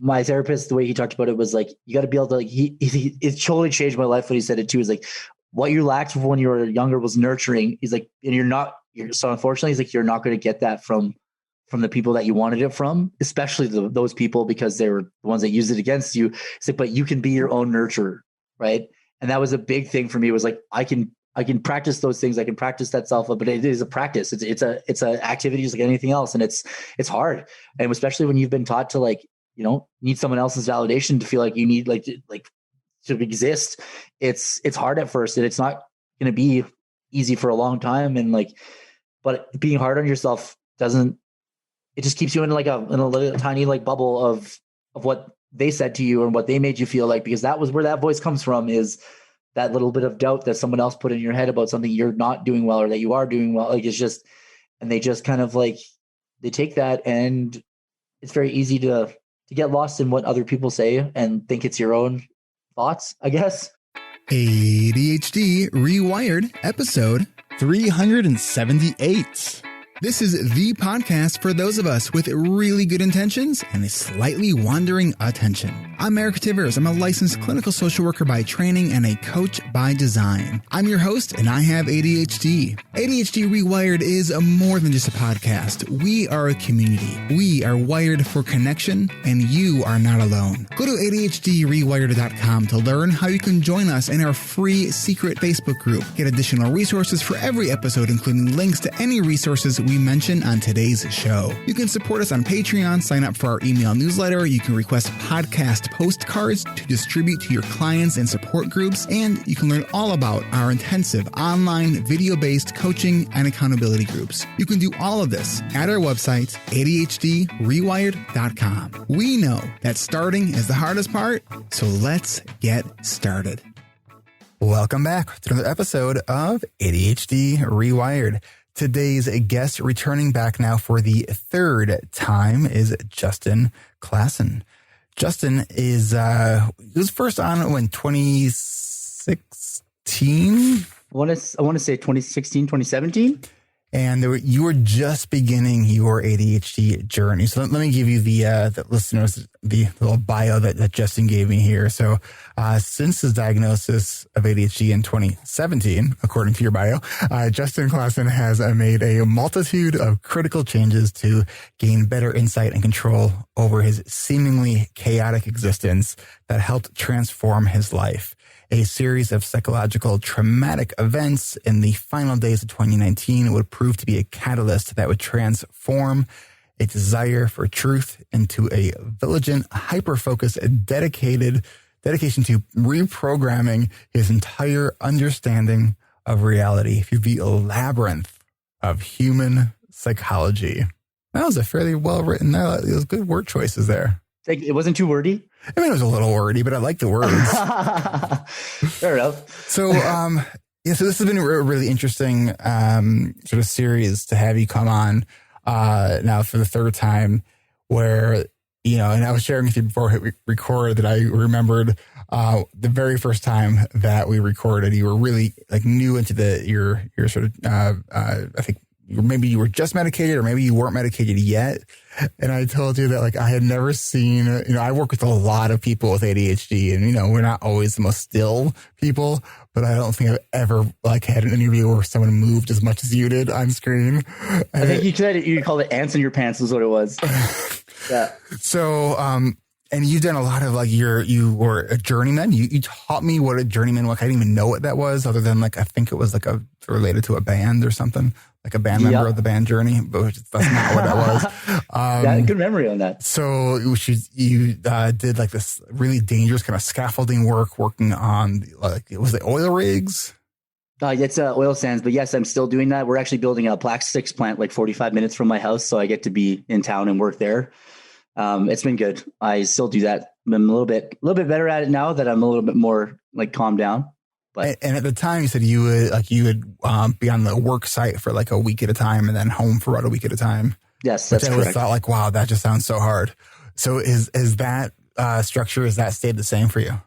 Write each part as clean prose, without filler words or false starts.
My therapist, the way he talked about it was like, you got to be able to, like, it totally changed my life when he said it too. Is like, what you lacked when you were younger was nurturing. He's like, and so unfortunately, he's like, you're not going to get that from the people that you wanted it from, especially those people, because they were the ones that used it against you. It's like, but you can be your own nurturer. Right. And that was a big thing for me, was like, I can practice those things. I can practice that self-love, but it is a practice. It's a activity just like anything else. And it's hard. And especially when you've been taught to, like, need someone else's validation to feel like you need to exist. It's hard at first, and it's not going to be easy for a long time. And but being hard on yourself it just keeps you in a little tiny bubble of what they said to you and what they made you feel like, because that was where that voice comes from, is that little bit of doubt that someone else put in your head about something you're not doing well or that you are doing well. And they just kind of they take that, and it's very easy to get lost in what other people say and think it's your own thoughts, I guess. ADHD Rewired, episode 378. This is the podcast for those of us with really good intentions and a slightly wandering attention. I'm Eric Tivers. I'm a licensed clinical social worker by training and a coach by design. I'm your host, and I have ADHD. ADHD Rewired is more than just a podcast. We are a community. We are wired for connection, and you are not alone. Go to ADHDrewired.com to learn how you can join us in our free secret Facebook group. Get additional resources for every episode, including links to any resources we mention on today's show. You can support us on Patreon, sign up for our email newsletter. You can request podcast postcards to distribute to your clients and support groups, and you can learn all about our intensive online video-based coaching and accountability groups. You can do all of this at our website, ADHDrewired.com. We know that starting is the hardest part, so let's get started. Welcome back to another episode of ADHD Rewired. Today's guest, returning back now for the third time, is Justin Claussen. Justin he was first on when 2016? I want to say 2016, 2017. And you were just beginning your ADHD journey. So let me give you the listeners the little bio that Justin gave me here. So since his diagnosis of ADHD in 2017, according to your bio, Justin Claussen has made a multitude of critical changes to gain better insight and control over his seemingly chaotic existence that helped transform his life. A series of psychological traumatic events in the final days of 2019 would prove to be a catalyst that would transform a desire for truth into a vigilant, hyperfocus, dedication to reprogramming his entire understanding of reality through the labyrinth of human psychology. That was a fairly well-written, it was good word choices there. It wasn't too wordy? I mean, it was a little wordy, but I like the words. Fair enough. So, so this has been a really interesting sort of series to have you come on now for the third time, where, and I was sharing with you before we recorded that I remembered the very first time that we recorded, you were really new into your sort of, I think, maybe you were just medicated or maybe you weren't medicated yet. And I told you that I had never seen, I work with a lot of people with ADHD, and, we're not always the most still people, but I don't think I've ever had an interview where someone moved as much as you did on screen. I think you called it ants in your pants is what it was. Yeah. So, and you've done a lot of you were a journeyman. You taught me what a journeyman was. I didn't even know what that was, other than I think it was related to a band or something, like a band member of the band Journey, but that's not what that was. Yeah, good memory on that. So you did this really dangerous kind of scaffolding work, working on was it oil rigs? It's oil sands, but yes, I'm still doing that. We're actually building a plastics plant 45 minutes from my house, so I get to be in town and work there. It's been good. I still do that. I'm a little bit better at it now that I'm a little bit more calmed down. But and at the time, you said you would be on the work site for a week at a time, and then home for about a week at a time. Yes, that's correct. I always thought wow, that just sounds so hard. So is that structure, is that stayed the same for you?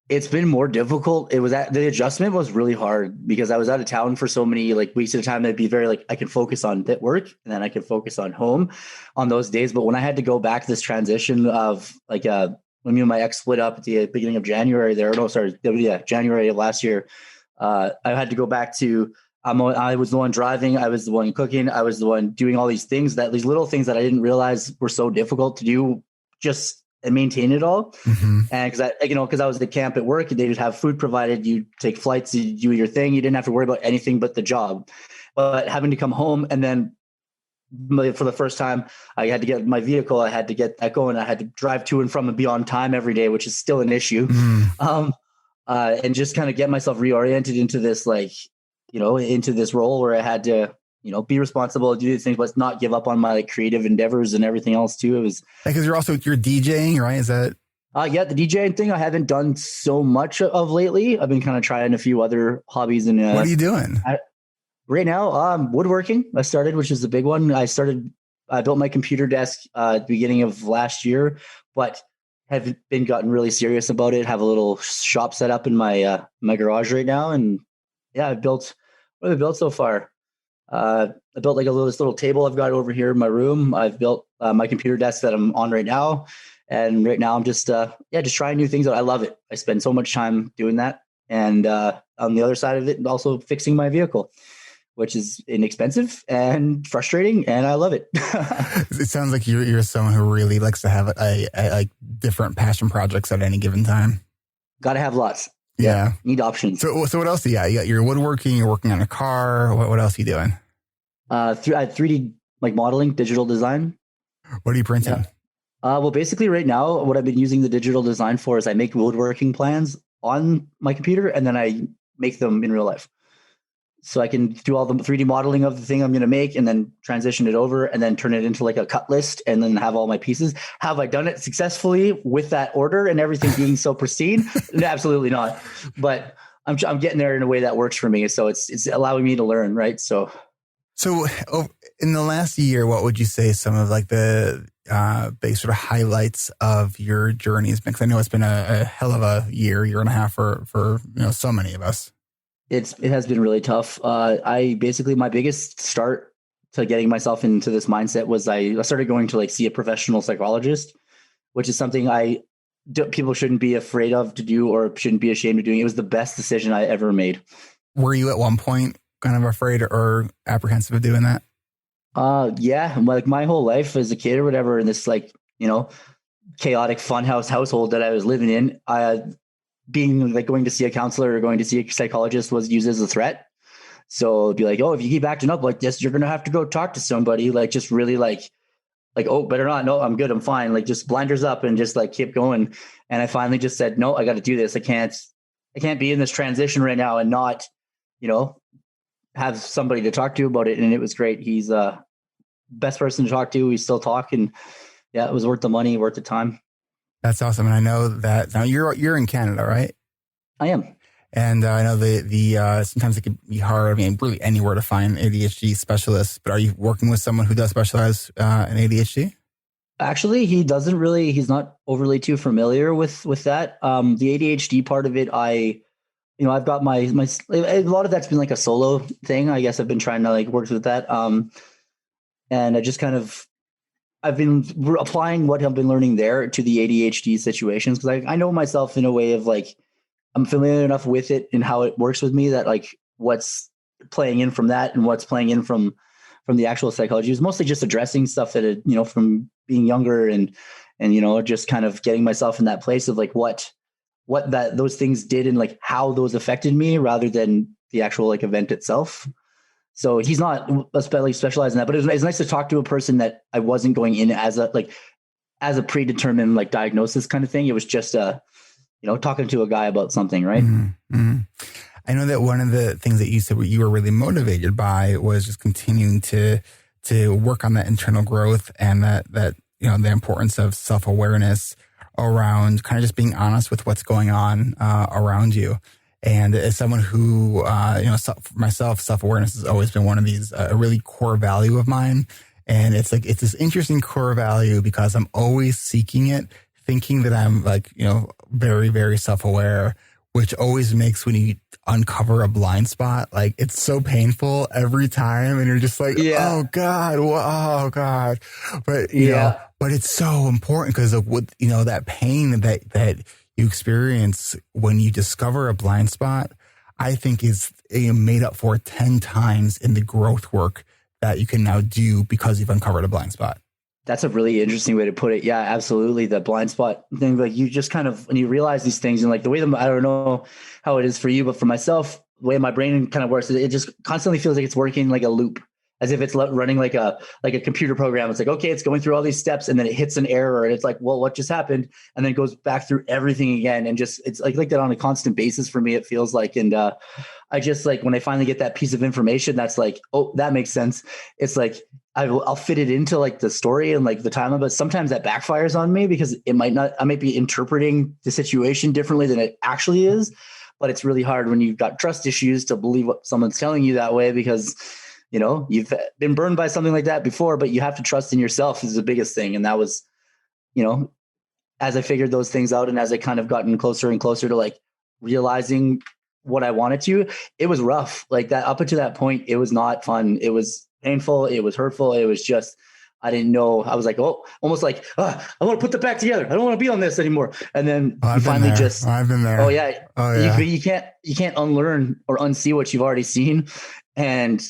It's been more difficult. The adjustment was really hard because I was out of town for so many like weeks at a time. It'd be very like I can focus on work and then I can focus on home on those days. But when I had to go back this transition of like when me and my ex split up at the beginning of January January of last year, I had to go back to I was the one driving, I was the one cooking, I was the one doing all these things these little things that I didn't realize were so difficult to do just and maintain it all. Mm-hmm. And because I was at the camp at work, they would have food provided. You take flights, you do your thing. You didn't have to worry about anything but the job. But having to come home and then for the first time, I had to get my vehicle. I had to get that going. I had to drive to and from and be on time every day, which is still an issue. Mm. And just kind of get myself reoriented into this, into this role where I had to, be responsible, do these things, but not give up on my creative endeavors and everything else too. It was because you're DJing, right? Is that? Yeah, the DJing thing I haven't done so much of lately. I've been kind of trying a few other hobbies. And what are you doing right now? Woodworking. I started, which is the big one. I built my computer desk at the beginning of last year, but have been gotten really serious about it. Have a little shop set up in my garage right now, and yeah, what have I built so far? I built this little table I've got over here in my room. I've built my computer desk that I'm on right now. And right now I'm just trying new things out. I love it. I spend so much time doing that. And on the other side of it, also fixing my vehicle, which is inexpensive and frustrating. And I love it. It sounds like you're someone who really likes to have a different passion projects at any given time. Got to have lots. Yeah. Need options. So what else do you got? You got your woodworking, you're working on a car. What else are you doing? I had 3D modeling, digital design. What are you printing? Yeah. Well, basically right now, what I've been using the digital design for is I make woodworking plans on my computer and then I make them in real life. So I can do all the 3D modeling of the thing I'm going to make and then transition it over and then turn it into a cut list and then have all my pieces. Have I done it successfully with that order and everything being so pristine? Absolutely not. But I'm getting there in a way that works for me. So it's allowing me to learn, right? So in the last year, what would you say some of the big sort of highlights of your journey has been? Because I know it's been a hell of a year and a half for so many of us. It has been really tough. My biggest start to getting myself into this mindset was I started going to see a professional psychologist, which is something people shouldn't be afraid of to do or shouldn't be ashamed of doing. It was the best decision I ever made. Were you at one point kind of afraid or apprehensive of doing that? Yeah. My whole life as a kid or whatever, in this chaotic funhouse household that I was living in, being going to see a counselor or going to see a psychologist was used as a threat. So it'd be oh, if you keep acting up like this, you're going to have to go talk to somebody. Just really oh, better not. No, I'm good. I'm fine. Just blinders up and just keep going. And I finally just said, no, I got to do this. I can't be in this transition right now and not, have somebody to talk to about it. And it was great. He's best person to talk to. We still talk, and yeah, it was worth the money, worth the time. That's awesome. And I know that now you're in Canada, right? I am. And I know the sometimes it can be hard. Really anywhere to find ADHD specialists, but are you working with someone who does specialize in ADHD? Actually, he's not overly too familiar with that. The ADHD part of it, I've got my a lot of that's been a solo thing. I guess I've been trying to work with that. And I just I've been applying what I've been learning there to the ADHD situations. Cause I know myself in a way of I'm familiar enough with it and how it works with me that what's playing in from that and what's playing in from the actual psychology is mostly just addressing stuff that, from being younger and just kind of getting myself in that place of what those things did and how those affected me rather than the actual event itself. So he's not specialized in that, but it's nice to talk to a person that I wasn't going in as a predetermined diagnosis kind of thing. It was just talking to a guy about something, right? Mm-hmm. Mm-hmm. I know that one of the things that you said you were really motivated by was just continuing to work on that internal growth and that the importance of self-awareness around kind of just being honest with what's going on around you. And as someone who, myself, self-awareness has always been one of these, a really core value of mine. And it's this interesting core value because I'm always seeking it thinking that I'm like, very, very self-aware, which always makes when you uncover a blind spot, like it's so painful every time. And you're just like, Yeah. oh God, oh God. But, Yeah. but it's so important because of what, that pain that you experience when you discover a blind spot, I think is made up for 10 times in the growth work that you can now do because you've uncovered a blind spot. That's a really interesting way to put it. Yeah, absolutely. The blind spot thing, like you just kind of, when you realize these things and like the way that, I don't know how it is for you, but for myself, the way my brain kind of works, it just constantly feels like it's working like a loop, as if it's running like a computer program. It's like, okay, it's going through all these steps and then it hits an error and it's like, well, what just happened? And then it goes back through everything again. And just, it's like that on a constant basis for me, it feels like. And I just like, when I finally get that piece of information, that's like, oh, that makes sense. It's like, I'll fit it into like the story and like the timeline, but sometimes that backfires on me because I might be interpreting the situation differently than it actually is. But it's really hard when you've got trust issues to believe what someone's telling you that way, because, you've been burned by something like that before, but you have to trust in yourself is the biggest thing. And that was, as I figured those things out and as I kind of gotten closer and closer to like realizing what I wanted to, it was rough. Like that up until that point, it was not fun. It was painful. It was hurtful. It was just, I didn't know. I was like, oh, almost like, I want to put that back together. I don't want to be on this anymore. And then you finally just, I've been there. Oh yeah. You can't unlearn or unsee what you've already seen. And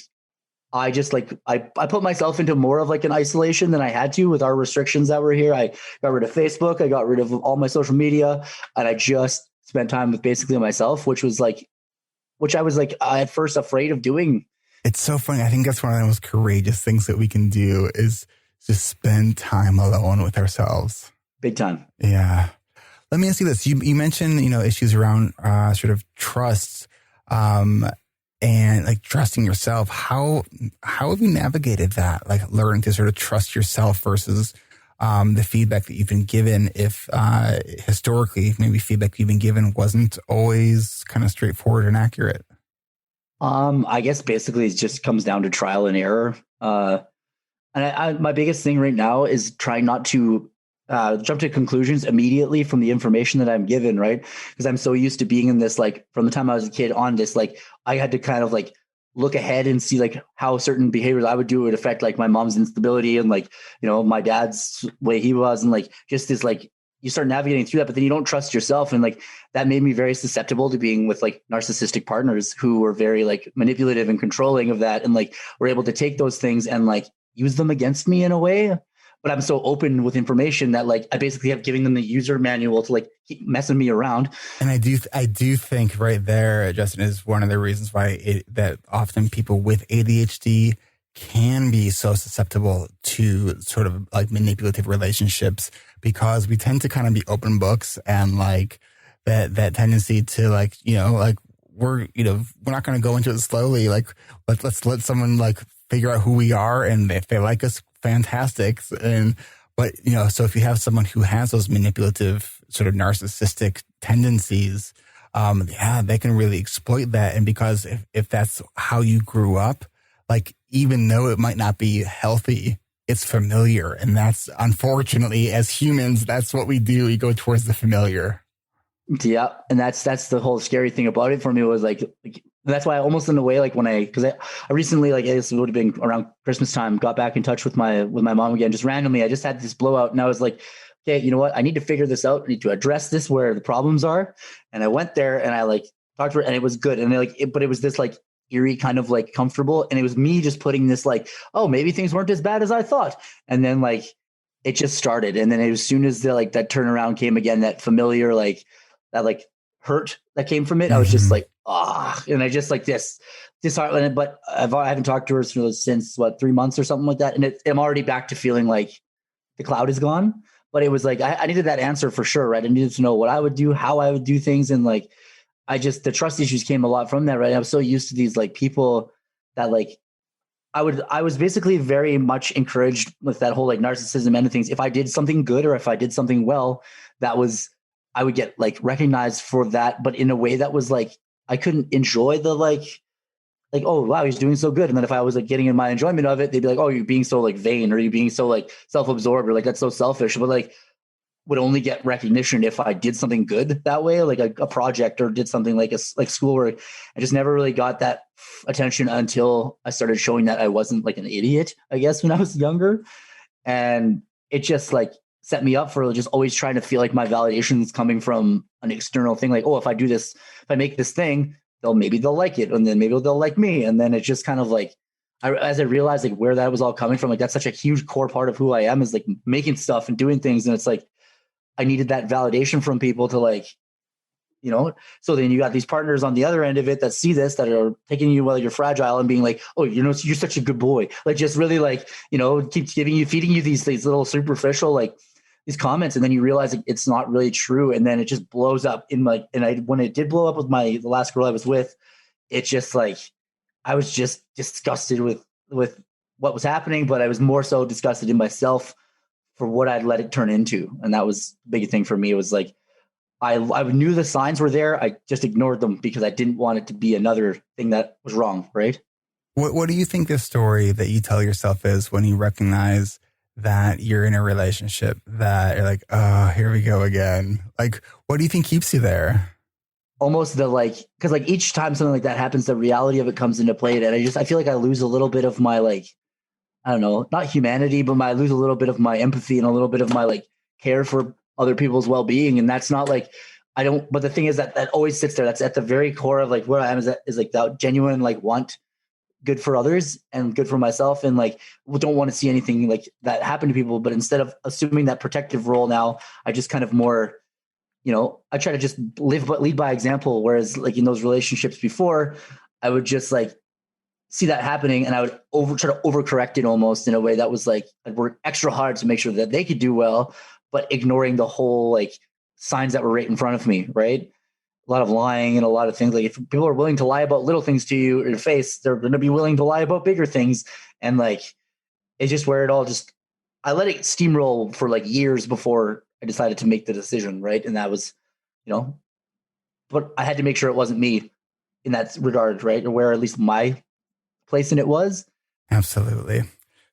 I just like, I put myself into more of like an isolation than I had to with our restrictions that were here. I got rid of Facebook. I got rid of all my social media, and I just spent time with basically myself, which I was like at first afraid of doing. It's so funny. I think that's one of the most courageous things that we can do is just spend time alone with ourselves. Big time. Yeah. Let me ask you this. You mentioned, issues around sort of trust and like trusting yourself. How have you navigated that? Like learning to sort of trust yourself versus the feedback that you've been given, if historically maybe feedback you've been given wasn't always kind of straightforward and accurate? I guess basically it just comes down to trial and error. And my biggest thing right now is trying not to jump to conclusions immediately from the information that I'm given, right? Because I'm so used to being in this, like from the time I was a kid on this, like I had to kind of like look ahead and see like how certain behaviors I would do would affect like my mom's instability and like, my dad's way he was. And like, just this, like, you start navigating through that, but then you don't trust yourself. And like, that made me very susceptible to being with like narcissistic partners who were very like manipulative and controlling of that. And like, were able to take those things and like use them against me in a way. But I'm so open with information that like, I basically have giving them the user manual to like keep messing me around. And I do think right there, Justin, is one of the reasons why that often people with ADHD can be so susceptible to sort of like manipulative relationships, because we tend to kind of be open books and like that tendency to like, we're not going to go into it slowly. Like let's let someone like figure out who we are. And if they like us, fantastic. But so if you have someone who has those manipulative sort of narcissistic tendencies, they can really exploit that. And because if that's how you grew up, like, even though it might not be healthy, it's familiar. And that's, unfortunately, as humans, that's what we do. We go towards the familiar. Yeah. And that's the whole scary thing about it for me was like that's why I almost in a way, like when I recently, like, I guess it would have been around Christmas time, got back in touch with my mom again, just randomly. I just had this blowout and I was like, okay, you know what? I need to figure this out. I need to address this where the problems are. And I went there and I like talked to her and it was good. And but it was this like eerie kind of like comfortable. And it was me just putting this like, oh, maybe things weren't as bad as I thought. And then like, it just started. And then as soon as that turnaround came again, that familiar, like that like hurt that came from it, I was just like, and I just like this disheartened. But I haven't talked to her since 3 months or something like that. And I'm already back to feeling like the cloud is gone. But it was like, I needed that answer for sure, right? I needed to know what I would do, how I would do things. And like, the trust issues came a lot from that, right? I was so used to these like people that like, I was basically very much encouraged with that whole like narcissism and things. If I did something good or if I did something well, I would get like recognized for that, but in a way that was like, I couldn't enjoy the like, oh, wow, he's doing so good. And then if I was like getting in my enjoyment of it, they'd be like, oh, you're being so like vain, or you're being so like self-absorbed, or like, that's so selfish. But like, would only get recognition if I did something good that way, like a project or did something like schoolwork. I just never really got that attention until I started showing that I wasn't like an idiot, I guess, when I was younger. And it just like set me up for just always trying to feel like my validation is coming from an external thing. Like, oh, if I do this, if I make this thing, maybe they'll like it. And then maybe they'll like me. And then it's just kind of like, as I realized like where that was all coming from, like that's such a huge core part of who I am, is like making stuff and doing things. And it's like, I needed that validation from people to like, you know, so then you got these partners on the other end of it that see this, that are taking you while you're fragile and being like, oh, you know, you're such a good boy. Like just really like, you know, keeps feeding you these little superficial, like these comments. And then you realize like, it's not really true. And then it just blows up in like, when it did blow up with the last girl I was with, it's just like, I was just disgusted with what was happening, but I was more so disgusted in myself for what I'd let it turn into. And that was the big thing for me. It was like, I knew the signs were there. I just ignored them because I didn't want it to be another thing that was wrong. Right. What do you think the story that you tell yourself is when you recognize that you're in a relationship that you're like, oh, here we go again? Like, what do you think keeps you there? Almost the like, because like each time something like that happens, the reality of it comes into play. And I feel like I lose a little bit of my like, I don't know, not humanity, but I lose a little bit of my empathy and a little bit of my like care for other people's well-being. And that's not like, but the thing is that always sits there. That's at the very core of like where I am, is like that genuine, like want good for others and good for myself. And like, don't want to see anything like that happen to people. But instead of assuming that protective role now, I just kind of more, you know, I try to just lead by example. Whereas like in those relationships before, I would just like see that happening and I would try to overcorrect it almost in a way that was like, I'd work extra hard to make sure that they could do well, but ignoring the whole like signs that were right in front of me. Right. A lot of lying and a lot of things. Like if people are willing to lie about little things to you in your face, they're going to be willing to lie about bigger things. And like, it's just where it all just, I let it steamroll for like years before I decided to make the decision. Right. And that was, you know, but I had to make sure it wasn't me in that regard. Right. Or where at least my place in it was. Absolutely.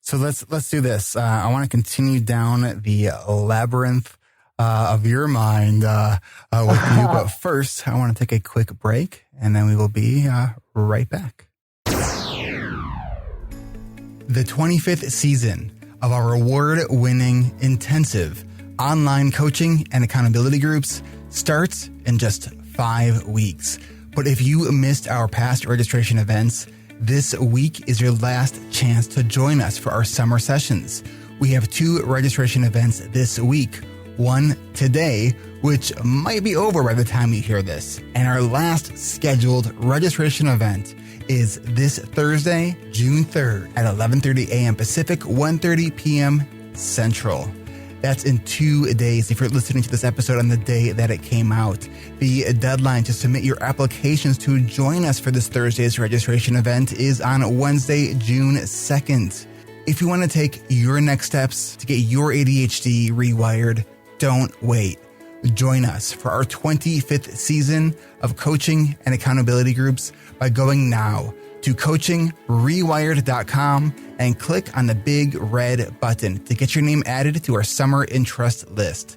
So let's do this. I want to continue down the labyrinth of your mind with you. But first, I want to take a quick break, and then we will be right back. The 25th season of our award-winning intensive online coaching and accountability groups starts in just 5 weeks. But if you missed our past registration events, this week is your last chance to join us for our summer sessions. We have 2 registration events this week. One today, which might be over by the time you hear this. And our last scheduled registration event is this Thursday, June 3rd at 11:30 a.m. Pacific, 1:30 p.m. Central. That's in 2 days if you're listening to this episode on the day that it came out. The deadline to submit your applications to join us for this Thursday's registration event is on Wednesday, June 2nd. If you want to take your next steps to get your ADHD rewired, don't wait. Join us for our 25th season of coaching and accountability groups by going now to coachingrewired.com and click on the big red button to get your name added to our summer interest list.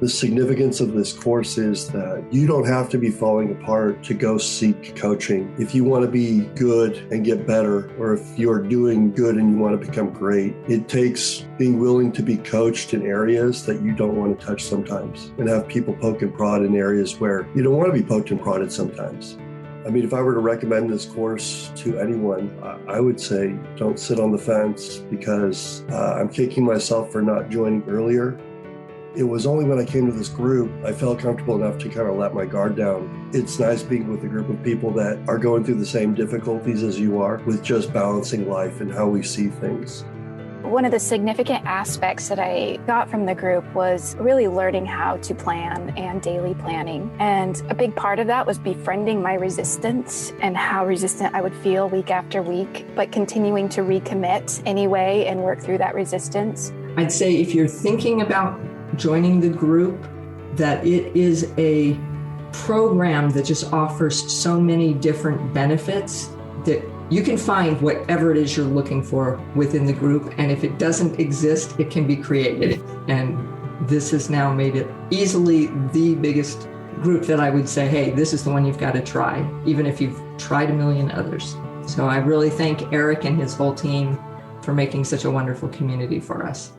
The significance of this course is that you don't have to be falling apart to go seek coaching. If you want to be good and get better, or if you're doing good and you want to become great, it takes being willing to be coached in areas that you don't want to touch sometimes, and have people poke and prod in areas where you don't want to be poked and prodded sometimes. I mean, if I were to recommend this course to anyone, I would say don't sit on the fence, because I'm kicking myself for not joining earlier. It was only when I came to this group, I felt comfortable enough to kind of let my guard down. It's nice being with a group of people that are going through the same difficulties as you are, with just balancing life and how we see things. One of the significant aspects that I got from the group was really learning how to plan and daily planning. And a big part of that was befriending my resistance and how resistant I would feel week after week, but continuing to recommit anyway and work through that resistance. I'd say if you're thinking about joining the group, that it is a program that just offers so many different benefits that you can find whatever it is you're looking for within the group. And if it doesn't exist, it can be created. And this has now made it easily the biggest group that I would say, hey, this is the one you've got to try, even if you've tried a million others. So I really thank Eric and his whole team for making such a wonderful community for us.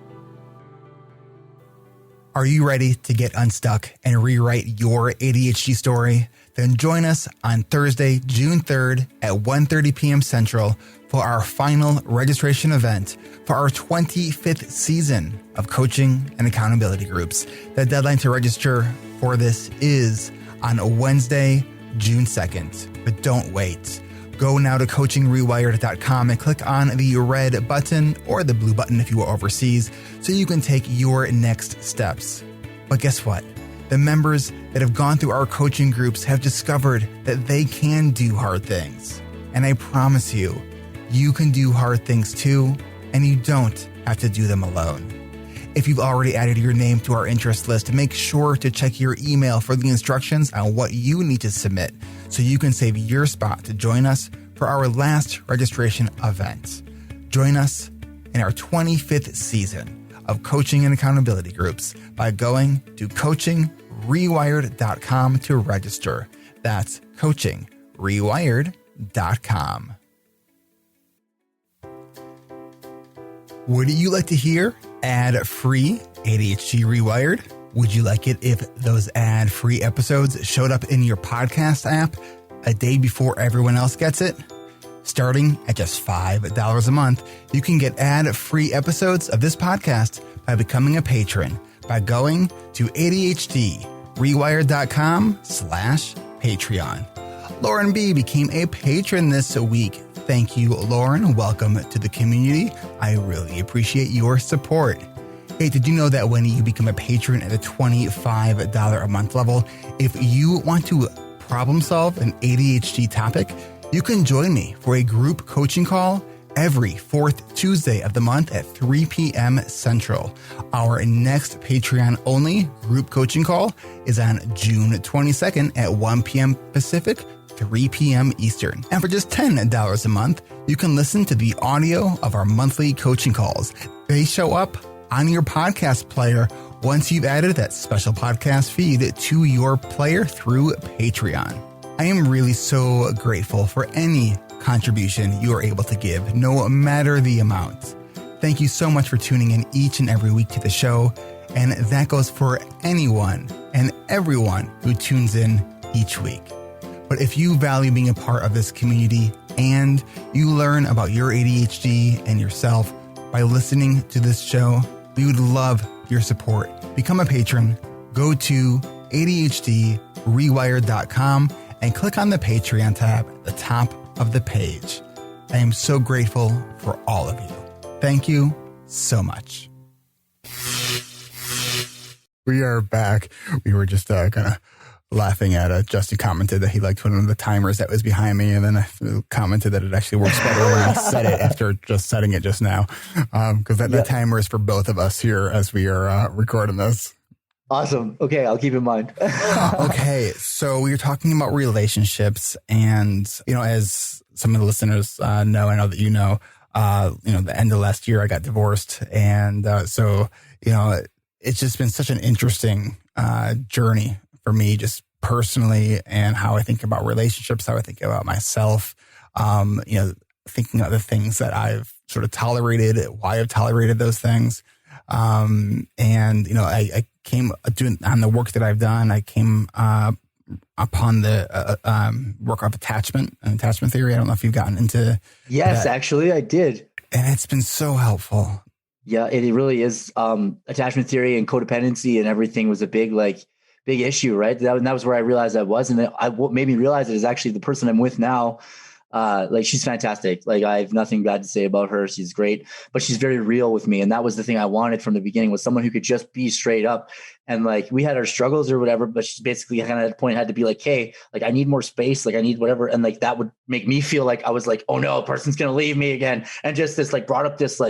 Are you ready to get unstuck and rewrite your ADHD story? Then join us on Thursday, June 3rd at 1:30 p.m. Central for our final registration event for our 25th season of coaching and accountability groups. The deadline to register for this is on Wednesday, June 2nd, but don't wait. Go now to coachingrewired.com and click on the red button or the blue button if you are overseas so you can take your next steps. But guess what? The members that have gone through our coaching groups have discovered that they can do hard things. And I promise you, you can do hard things too, and you don't have to do them alone. If you've already added your name to our interest list, make sure to check your email for the instructions on what you need to submit so you can save your spot to join us for our last registration event. Join us in our 25th season of coaching and accountability groups by going to coachingrewired.com to register. That's coachingrewired.com. Would you like to hear ad-free ADHD Rewired? Would you like it if those ad-free episodes showed up in your podcast app a day before everyone else gets it? Starting at just $5 a month, you can get ad-free episodes of this podcast by becoming a patron by going to ADHDrewired.com/Patreon. Lauren B. became a patron this week. Thank you, Lauren. Welcome to the community. I really appreciate your support. Hey, did you know that when you become a patron at the $25 a month level, if you want to problem solve an ADHD topic, you can join me for a group coaching call every fourth Tuesday of the month at 3 p.m. Central. Our next Patreon-only group coaching call is on June 22nd at 1 p.m. Pacific, 3 p.m. Eastern. And for just $10 a month, you can listen to the audio of our monthly coaching calls. They show up on your podcast player once you've added that special podcast feed to your player through Patreon. I am really so grateful for any contribution you are able to give, no matter the amount. Thank you so much for tuning in each and every week to the show, and that goes for anyone and everyone who tunes in each week. But if you value being a part of this community and you learn about your ADHD and yourself by listening to this show, we would love your support. Become a patron, go to ADHDrewired.com and click on the Patreon tab at the top of the page. I am so grateful for all of you. Thank you so much. We are back. We were just kind of laughing at Justin commented that he liked one of the timers that was behind me, and then I commented that it actually works better when I set it after just setting it just now, because that timer is for both of us here as we are recording this. Awesome. Okay, I'll keep in mind. Okay, so we were talking about relationships, and as some of the listeners know, I know that the end of last year I got divorced, and so it's just been such an interesting journey for me, just personally, and how I think about relationships, how I think about myself, thinking of the things that I've sort of tolerated, why I've tolerated those things. I came doing on the work that I've done, I came upon the work of attachment theory. I don't know if you've gotten into Yes, that. actually I did. And it's been so helpful. Yeah, it really is. Attachment theory and codependency and everything was a big issue, right? That was where I realized I was. And what made me realize it is actually the person I'm with now. She's fantastic. I have nothing bad to say about her. She's great, but she's very real with me. And that was the thing I wanted from the beginning, was someone who could just be straight up. And we had our struggles or whatever, but she's basically kind of at a point had to be like, hey, I need more space. I need whatever. And that would make me feel like I was like, oh no, a person's going to leave me again. And just this brought up this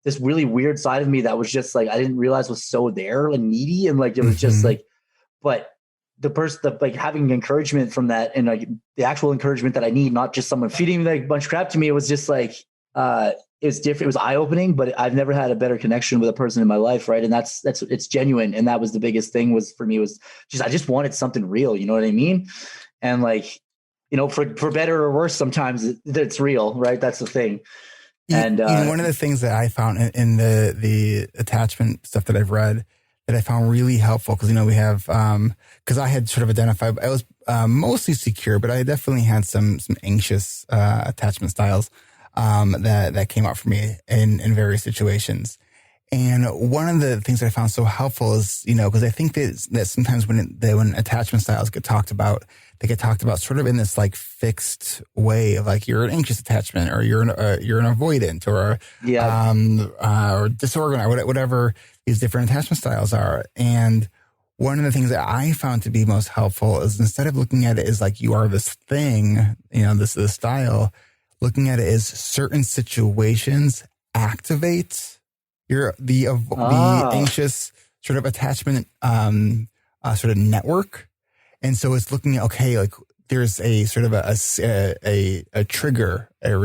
this really weird side of me that was just I didn't realize was so there and needy. And it was just but the person, having encouragement from that and the actual encouragement that I need, not just someone feeding me a bunch of crap to me, it was just it was different. It was eye opening, but I've never had a better connection with a person in my life. Right. And it's genuine. And that was the biggest thing for me was I just wanted something real. You know what I mean? And like, for better or worse, sometimes it's real. Right. That's the thing. And one of the things that I found in the attachment stuff that I've read that I found really helpful, because we have because I had sort of identified I was mostly secure, but I definitely had some anxious attachment styles that came up for me in various situations. And one of the things that I found so helpful is, because I think that sometimes when attachment styles get talked about, they get talked about sort of in this like fixed way of like, you're an anxious attachment, or you're an avoidant, or disorganized, whatever these different attachment styles are. And one of the things that I found to be most helpful is, instead of looking at it as like you are this thing, this style, looking at it as certain situations activate the anxious sort of attachment sort of network. And so it's looking at, okay, like there's a sort of a trigger, a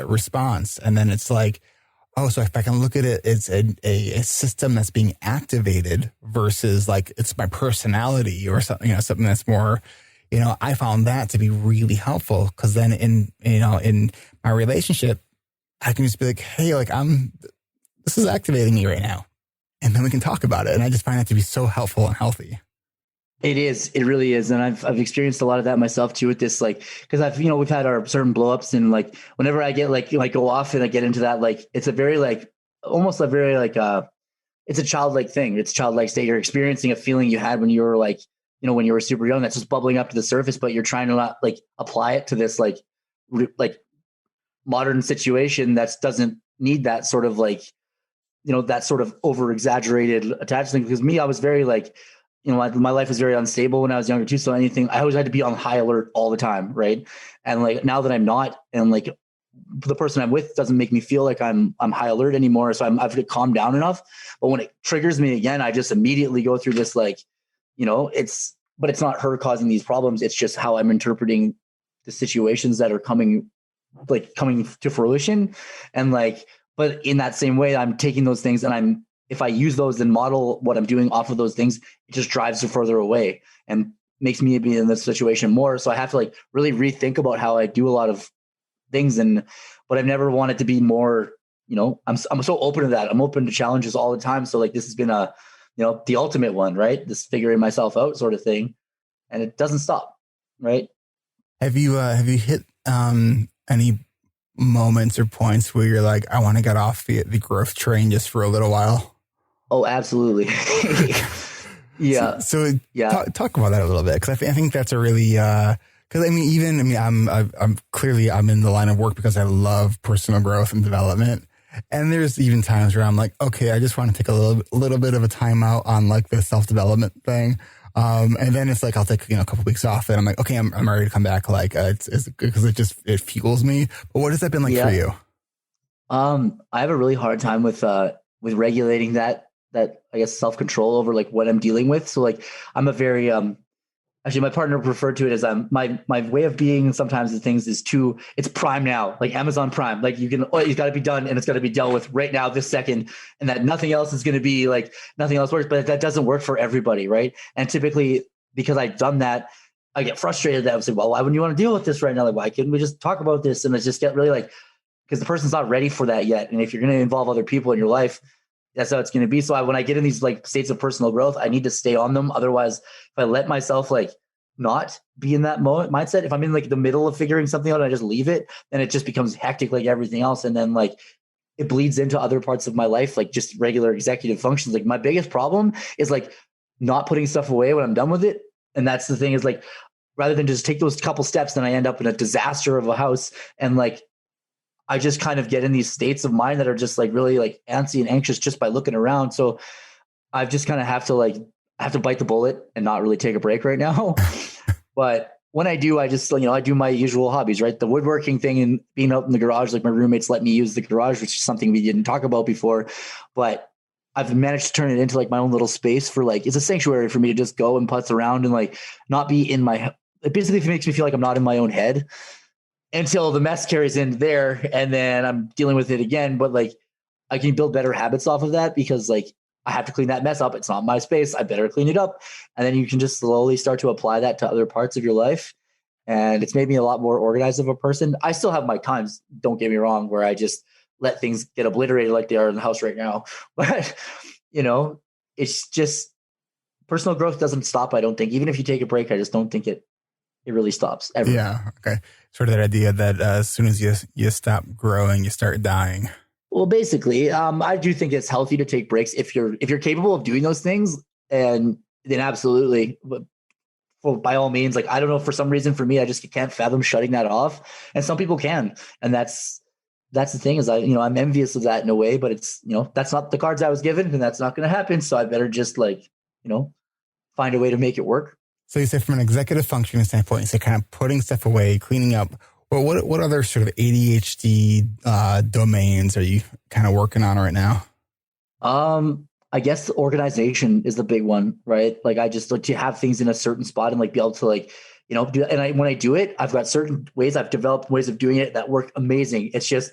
response. And then it's like, oh, so if I can look at it, it's a system that's being activated versus like it's my personality or something, something that's more, I found that to be really helpful, because then in my relationship, I can just be like, hey, like this is activating me right now. And then we can talk about it. And I just find that to be so helpful and healthy. It is. It really is. And I've experienced a lot of that myself too with this, like, because we've had our certain blowups, and like, whenever I get like go off and I get into that, like, it's a very like, almost a very like, it's a childlike thing. It's a childlike state. You're experiencing a feeling you had when you were like, when you were super young, that's just bubbling up to the surface, but you're trying to not like apply it to this like modern situation that doesn't need that sort of like, that sort of over exaggerated attachment. Because me, I was very like, my life was very unstable when I was younger too. So I always had to be on high alert all the time. Right. And like, now that I'm not, and like the person I'm with doesn't make me feel like I'm high alert anymore. So I've calmed down enough, but when it triggers me again, I just immediately go through this, like, but it's not her causing these problems. It's just how I'm interpreting the situations that are coming to fruition. And like, but in that same way, I'm taking those things, and if I use those and model what I'm doing off of those things, it just drives it further away and makes me be in this situation more. So I have to like really rethink about how I do a lot of things. But I've never wanted to be more, I'm so open to that. I'm open to challenges all the time. So like, this has been the ultimate one, right? This figuring myself out sort of thing. And it doesn't stop. Right. Have you hit any moments or points where you're like, I want to get off the growth train just for a little while? Oh, absolutely. Yeah. So yeah. Talk about that a little bit. Cause I think that's a really, cause I'm clearly in the line of work because I love personal growth and development. And there's even times where I'm like, okay, I just want to take a little bit of a time out on like the self-development thing. And then it's like, I'll take, a couple weeks off, and I'm like, okay, I'm ready to come back. Like, it's good because it fuels me. But what has that been like for you? I have a really hard time with regulating that I guess self-control over like what I'm dealing with. So like, I'm a very, actually my partner referred to it as my way of being sometimes the things is it's Prime now, like Amazon Prime. Like it's got to be done, and it's got to be dealt with right now, this second, and that nothing else is going to be like, nothing else works. But that doesn't work for everybody, right? And typically, because I've done that, I get frustrated that I was like, well, why wouldn't you want to deal with this right now? Like, why couldn't we just talk about this? And I just get really like, because the person's not ready for that yet. And if you're going to involve other people in your life, that's how it's going to be. So when I get in these like states of personal growth, I need to stay on them. Otherwise, if I let myself like not be in that mindset, if I'm in like the middle of figuring something out and I just leave it, then it just becomes hectic like everything else. And then like it bleeds into other parts of my life, like just regular executive functions. Like my biggest problem is like not putting stuff away when I'm done with it. And that's the thing, is like, rather than just take those couple steps, then I end up in a disaster of a house. And like, I just kind of get in these states of mind that are just like really like antsy and anxious just by looking around. So I've just kind of have to bite the bullet and not really take a break right now. But when I do, I just, I do my usual hobbies, right? The woodworking thing and being out in the garage, like my roommates let me use the garage, which is something we didn't talk about before, but I've managed to turn it into like my own little space for like, it's a sanctuary for me to just go and putz around and like not be in it basically makes me feel like I'm not in my own head. until the mess carries in there, and then I'm dealing with it again. But like, I can build better habits off of that because like I have to clean that mess up. It's not my space. I better clean it up. And then you can just slowly start to apply that to other parts of your life. And it's made me a lot more organized of a person. I still have my times, don't get me wrong, where I just let things get obliterated like they are in the house right now. But, you know, it's just personal growth doesn't stop, I don't think. Even if you take a break, I just don't think it really stops ever. Yeah. Okay. Sort of that idea that as soon as you stop growing, you start dying. Well, basically, I do think it's healthy to take breaks if you're capable of doing those things, and then absolutely, well, by all means. Like, I don't know, for some reason, for me, I just can't fathom shutting that off, and some people can, and that's the thing is, I'm envious of that in a way, but it's that's not the cards I was given, and that's not going to happen. So I better just find a way to make it work. So you say from an executive functioning standpoint, you say kind of putting stuff away, cleaning up. Well, what other sort of ADHD domains are you kind of working on right now? I guess organization is the big one, right? Like, I just like to have things in a certain spot and like be able to like, do. And when I do it, I've got certain ways, I've developed ways of doing it that work amazing. It's just,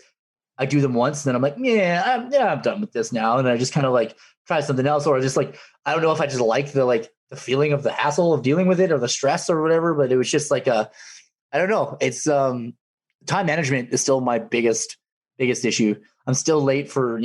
I do them once and then I'm like, I'm done with this now. And I just kind of like try something else, or just like, I don't know if I just like the feeling of the hassle of dealing with it or the stress or whatever, but it was just like I don't know. It's time management is still my biggest issue. I'm still late for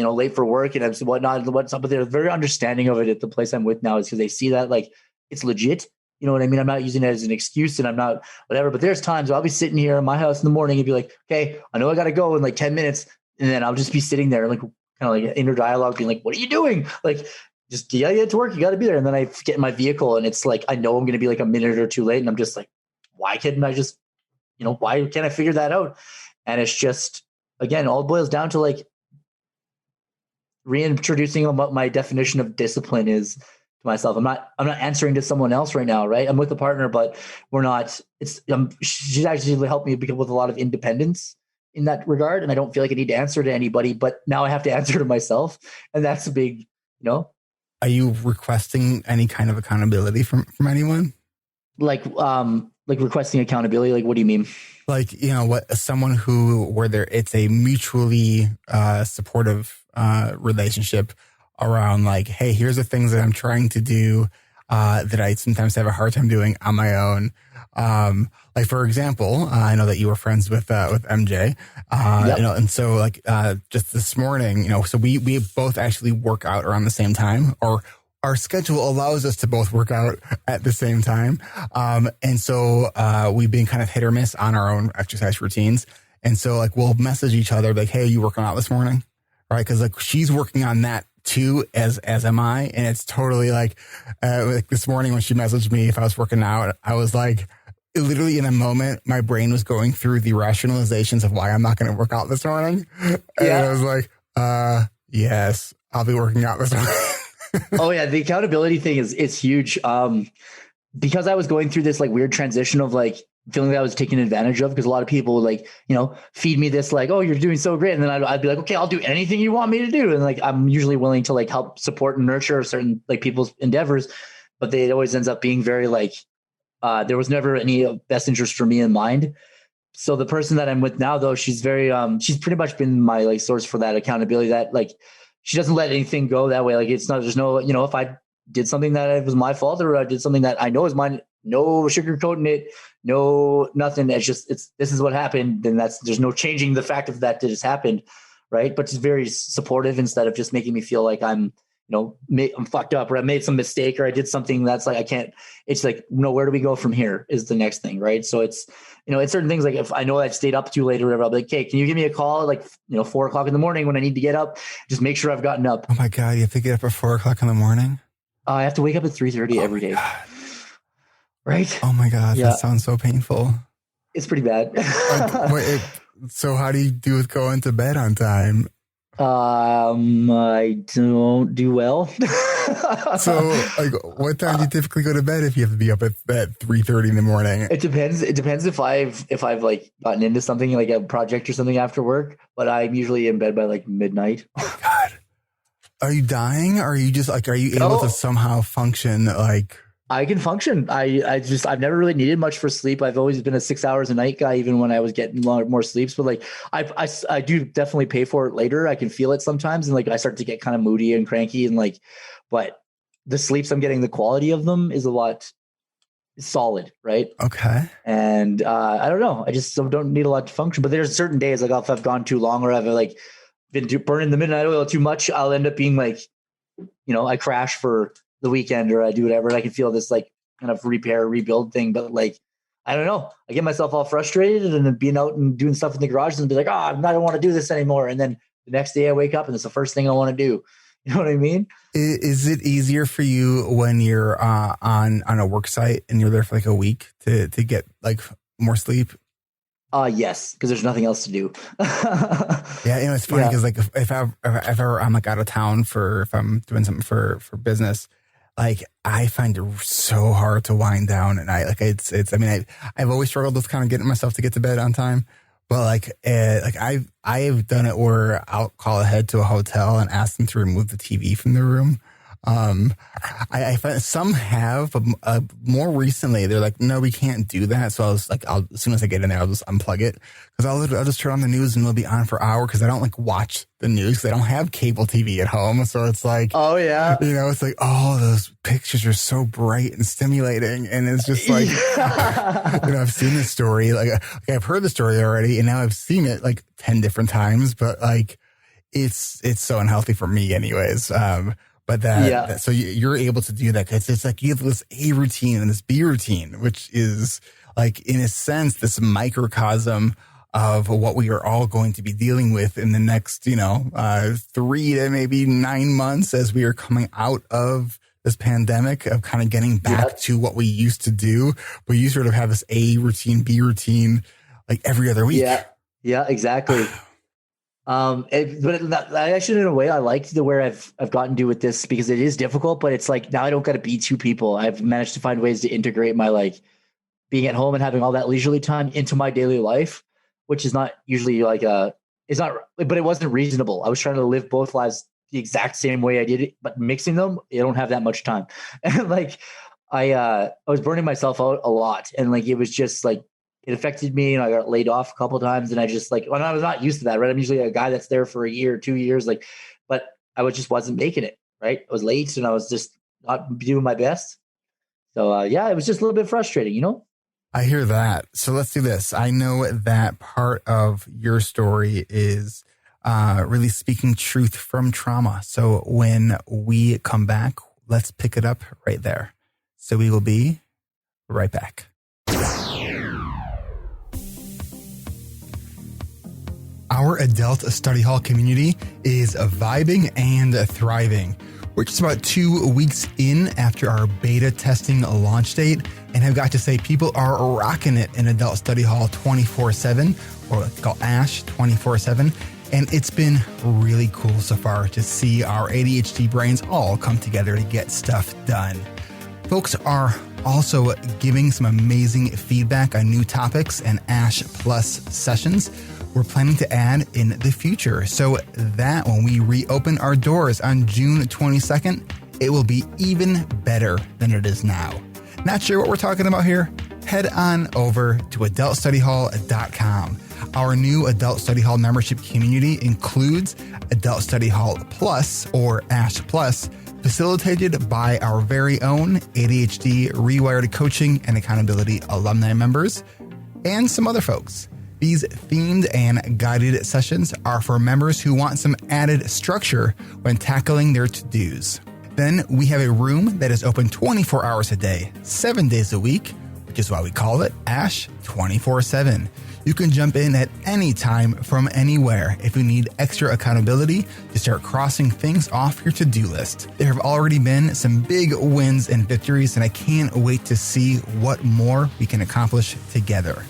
work and whatnot. But they're very understanding of it at the place I'm with now, is because they see that like it's legit. You know what I mean? I'm not using it as an excuse, and I'm not whatever. But there's times I'll be sitting here in my house in the morning and be like, okay, I know I got to go in like 10 minutes, and then I'll just be sitting there like kind of like inner dialogue, being like, what are you doing? Like, just get to work. You got to be there. And then I get in my vehicle, and it's like I know I'm going to be like a minute or two late, and I'm just like, why couldn't I just why can't I figure that out? And it's just, again, all boils down to like reintroducing what my definition of discipline is to myself. I'm not answering to someone else right now, right? I'm with a partner, but we're not. She's actually helped me become with a lot of independence in that regard, and I don't feel like I need to answer to anybody. But now I have to answer to myself, and that's a big, Are you requesting any kind of accountability from anyone? Like requesting accountability? Like, what do you mean? Like, someone where it's a mutually supportive relationship around like, hey, here's the things that I'm trying to do that I sometimes have a hard time doing on my own. Like, for example, I know that you were friends with MJ, yep. And so like just this morning, so we both actually work out around the same time, or our schedule allows us to both work out at the same time. And so we've been kind of hit or miss on our own exercise routines. And so like we'll message each other like, hey, are you working out this morning? Right? Because like she's working on that too, as am I. And it's totally like this morning when she messaged me if I was working out, I was like, literally in a moment, my brain was going through the rationalizations of why I'm not going to work out this morning. And I was like, yes, I'll be working out this morning. Oh yeah, the accountability thing is huge. Because I was going through this like weird transition of like feeling that I was taken advantage of, because a lot of people would like, feed me this like, oh, you're doing so great. And then I'd be like, okay, I'll do anything you want me to do. And like, I'm usually willing to like help support and nurture certain like people's endeavors, but it always ends up being very like, there was never any best interest for me in mind. So the person that I'm with now though, she's very, she's pretty much been my like source for that accountability, that like, she doesn't let anything go that way. Like, it's not, there's no, if I did something that was my fault, or I did something that I know is mine, no sugarcoating it, no, nothing. It's just, this is what happened. Then there's no changing the fact of that just happened. Right. But she's very supportive, instead of just making me feel like I'm fucked up, or I made some mistake, or I did something that's like, I can't, it's like, no, where do we go from here is the next thing. Right. So it's, it's certain things like if I know I stayed up too late or whatever, I'll be like, hey, can you give me a call at like, 4 o'clock in the morning when I need to get up? Just make sure I've gotten up. Oh my God. You have to get up at 4 o'clock in the morning? I have to wake up at 3:30 every day. God. Right. Oh my God. Yeah. That sounds so painful. It's pretty bad. So how do you do with going to bed on time? I don't do well. So like, what time do you typically go to bed if you have to be up at 3:30 in the morning? It depends if I've like gotten into something like a project or something after work, but I'm usually in bed by like midnight. Oh God. Are you dying? Or are you just like, are you able to somehow function like? I can function. I've never really needed much for sleep. I've always been a 6 hours a night guy, even when I was getting more sleeps. But like, I do definitely pay for it later. I can feel it sometimes, and like I start to get kind of moody and cranky, and like, but the sleeps I'm getting, the quality of them is a lot solid, right? Okay. And I don't know. I just don't need a lot to function. But there's certain days, like if I've gone too long or I've like been burning the midnight oil too much, I'll end up being like, I crash for the weekend or I do whatever, and I can feel this like kind of rebuild thing. But like, I don't know, I get myself all frustrated and then being out and doing stuff in the garage and be like, I don't want to do this anymore. And then the next day I wake up and it's the first thing I want to do. You know what I mean? Is it easier for you when you're on a work site and you're there for like a week to get like more sleep? Yes, because there's nothing else to do. Yeah, it's funny because like if ever I'm like out of town if I'm doing something for business, like I find it so hard to wind down, and I've always struggled with kind of getting myself to get to bed on time, but like I've done it where I'll call ahead to a hotel and ask them to remove the TV from the room. I find some have, but more recently they're like, no, we can't do that. So I was like, as soon as I get in there, I'll just unplug it because I'll just turn on the news and it'll be on for an hour because I don't like watch the news because I don't have cable TV at home. So it's like, oh yeah, it's like, oh, those pictures are so bright and stimulating, and it's just like, I've seen this story, like I've heard the story already, and now I've seen it like 10 different times, but like it's so unhealthy for me, anyways. But so you're able to do that because it's like you have this A routine and this B routine, which is like, in a sense, this microcosm of what we are all going to be dealing with in the next, 3 to maybe 9 months as we are coming out of this pandemic, of kind of getting back to what we used to do. But you sort of have this A routine, B routine, like every other week. Yeah, exactly. But actually, in a way, I like where I've gotten to with this because it is difficult, but it's like now I don't got to be two people. I've managed to find ways to integrate my like being at home and having all that leisurely time into my daily life, which is not usually like it's not, but it wasn't reasonable. I was trying to live both lives the exact same way I did it, but mixing them, you don't have that much time. And like I was burning myself out a lot, and like it was just like, it affected me, and I got laid off a couple of times, and I just like, when I was not used to that, right? I'm usually a guy that's there for a year, 2 years, like, but I wasn't making it, right? I was late and I was just not doing my best. So it was just a little bit frustrating, I hear that. So let's do this. I know that part of your story is really speaking truth from trauma. So when we come back, let's pick it up right there. So we will be right back. Our adult study hall community is vibing and thriving. We're just about 2 weeks in after our beta testing launch date, and I've got to say people are rocking it in adult study hall 24/7, or what they call ASH 24/7. And it's been really cool so far to see our ADHD brains all come together to get stuff done. Folks are also giving some amazing feedback on new topics and ASH Plus sessions we're planning to add in the future, so that when we reopen our doors on June 22nd, it will be even better than it is now. Not sure what we're talking about here? Head on over to adultstudyhall.com. Our new Adult Study Hall membership community includes Adult Study Hall Plus, or ASH Plus, facilitated by our very own ADHD reWired coaching and accountability alumni members, and some other folks. These themed and guided sessions are for members who want some added structure when tackling their to-dos. Then we have a room that is open 24 hours a day, 7 days a week, which is why we call it ASH 24/7. You can jump in at any time from anywhere if you need extra accountability to start crossing things off your to-do list. There have already been some big wins and victories, and I can't wait to see what more we can accomplish together.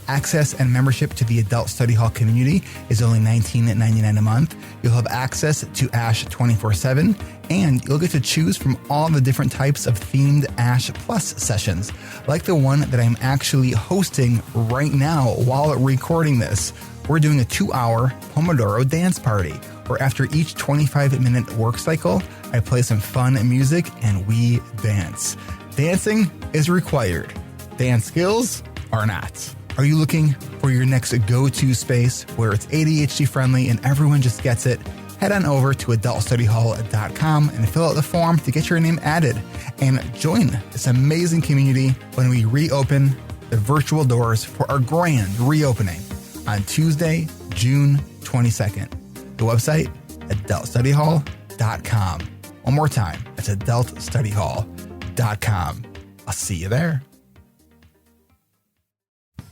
Access and membership to the Adult Study Hall community is only $19.99 a month. You'll have access to ASH 24/7, and you'll get to choose from all the different types of themed ASH Plus sessions, like the one that I'm actually hosting right now while recording this. We're doing a 2-hour Pomodoro dance party, where after each 25-minute work cycle, I play some fun music and we dance. Dancing is required. Dance skills are not. Are you looking for your next go-to space where it's ADHD friendly and everyone just gets it? Head on over to adultstudyhall.com and fill out the form to get your name added and join this amazing community when we reopen the virtual doors for our grand reopening on Tuesday, June 22nd. The website, adultstudyhall.com. One more time, it's adultstudyhall.com. I'll see you there.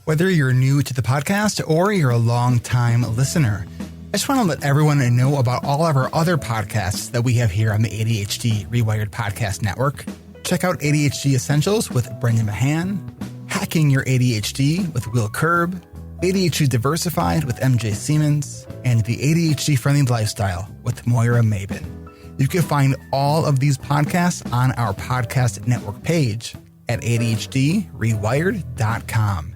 Whether you're new to the podcast or you're a long-time listener, I just want to let everyone know about all of our other podcasts that we have here on the ADHD reWired Podcast Network. Check out ADHD Essentials with Brendan Mahan, Hacking Your ADHD with Will Kerb, ADHD Diversified with MJ Siemens, and The ADHD Friendly Lifestyle with Moira Mabin. You can find all of these podcasts on our podcast network page at ADHDrewired.com.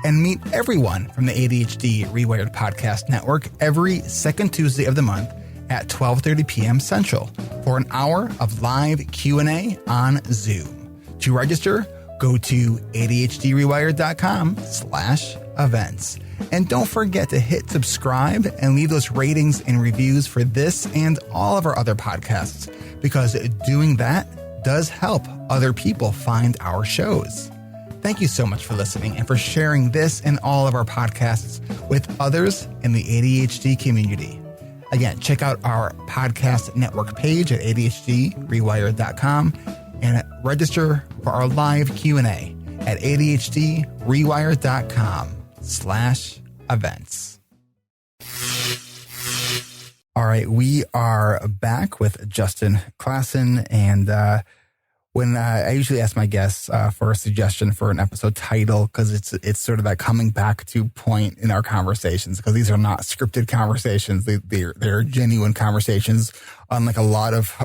And meet everyone from the ADHD reWired Podcast Network every second Tuesday of the month at 12:30 p.m. Central for an hour of live Q&A on Zoom. To register, go to ADHDrewired.com/events. And don't forget to hit subscribe and leave those ratings and reviews for this and all of our other podcasts, because doing that does help other people find our shows. Thank you so much for listening and for sharing this and all of our podcasts with others in the ADHD community. Again, check out our podcast network page at ADHDrewired.com and register for our live Q&A at ADHDrewired.com/events. All right, we are back with Justin Claussen, and when I usually ask my guests for a suggestion for an episode title, because it's sort of that coming back to point in our conversations, because these are not scripted conversations. They're genuine conversations. Unlike a lot of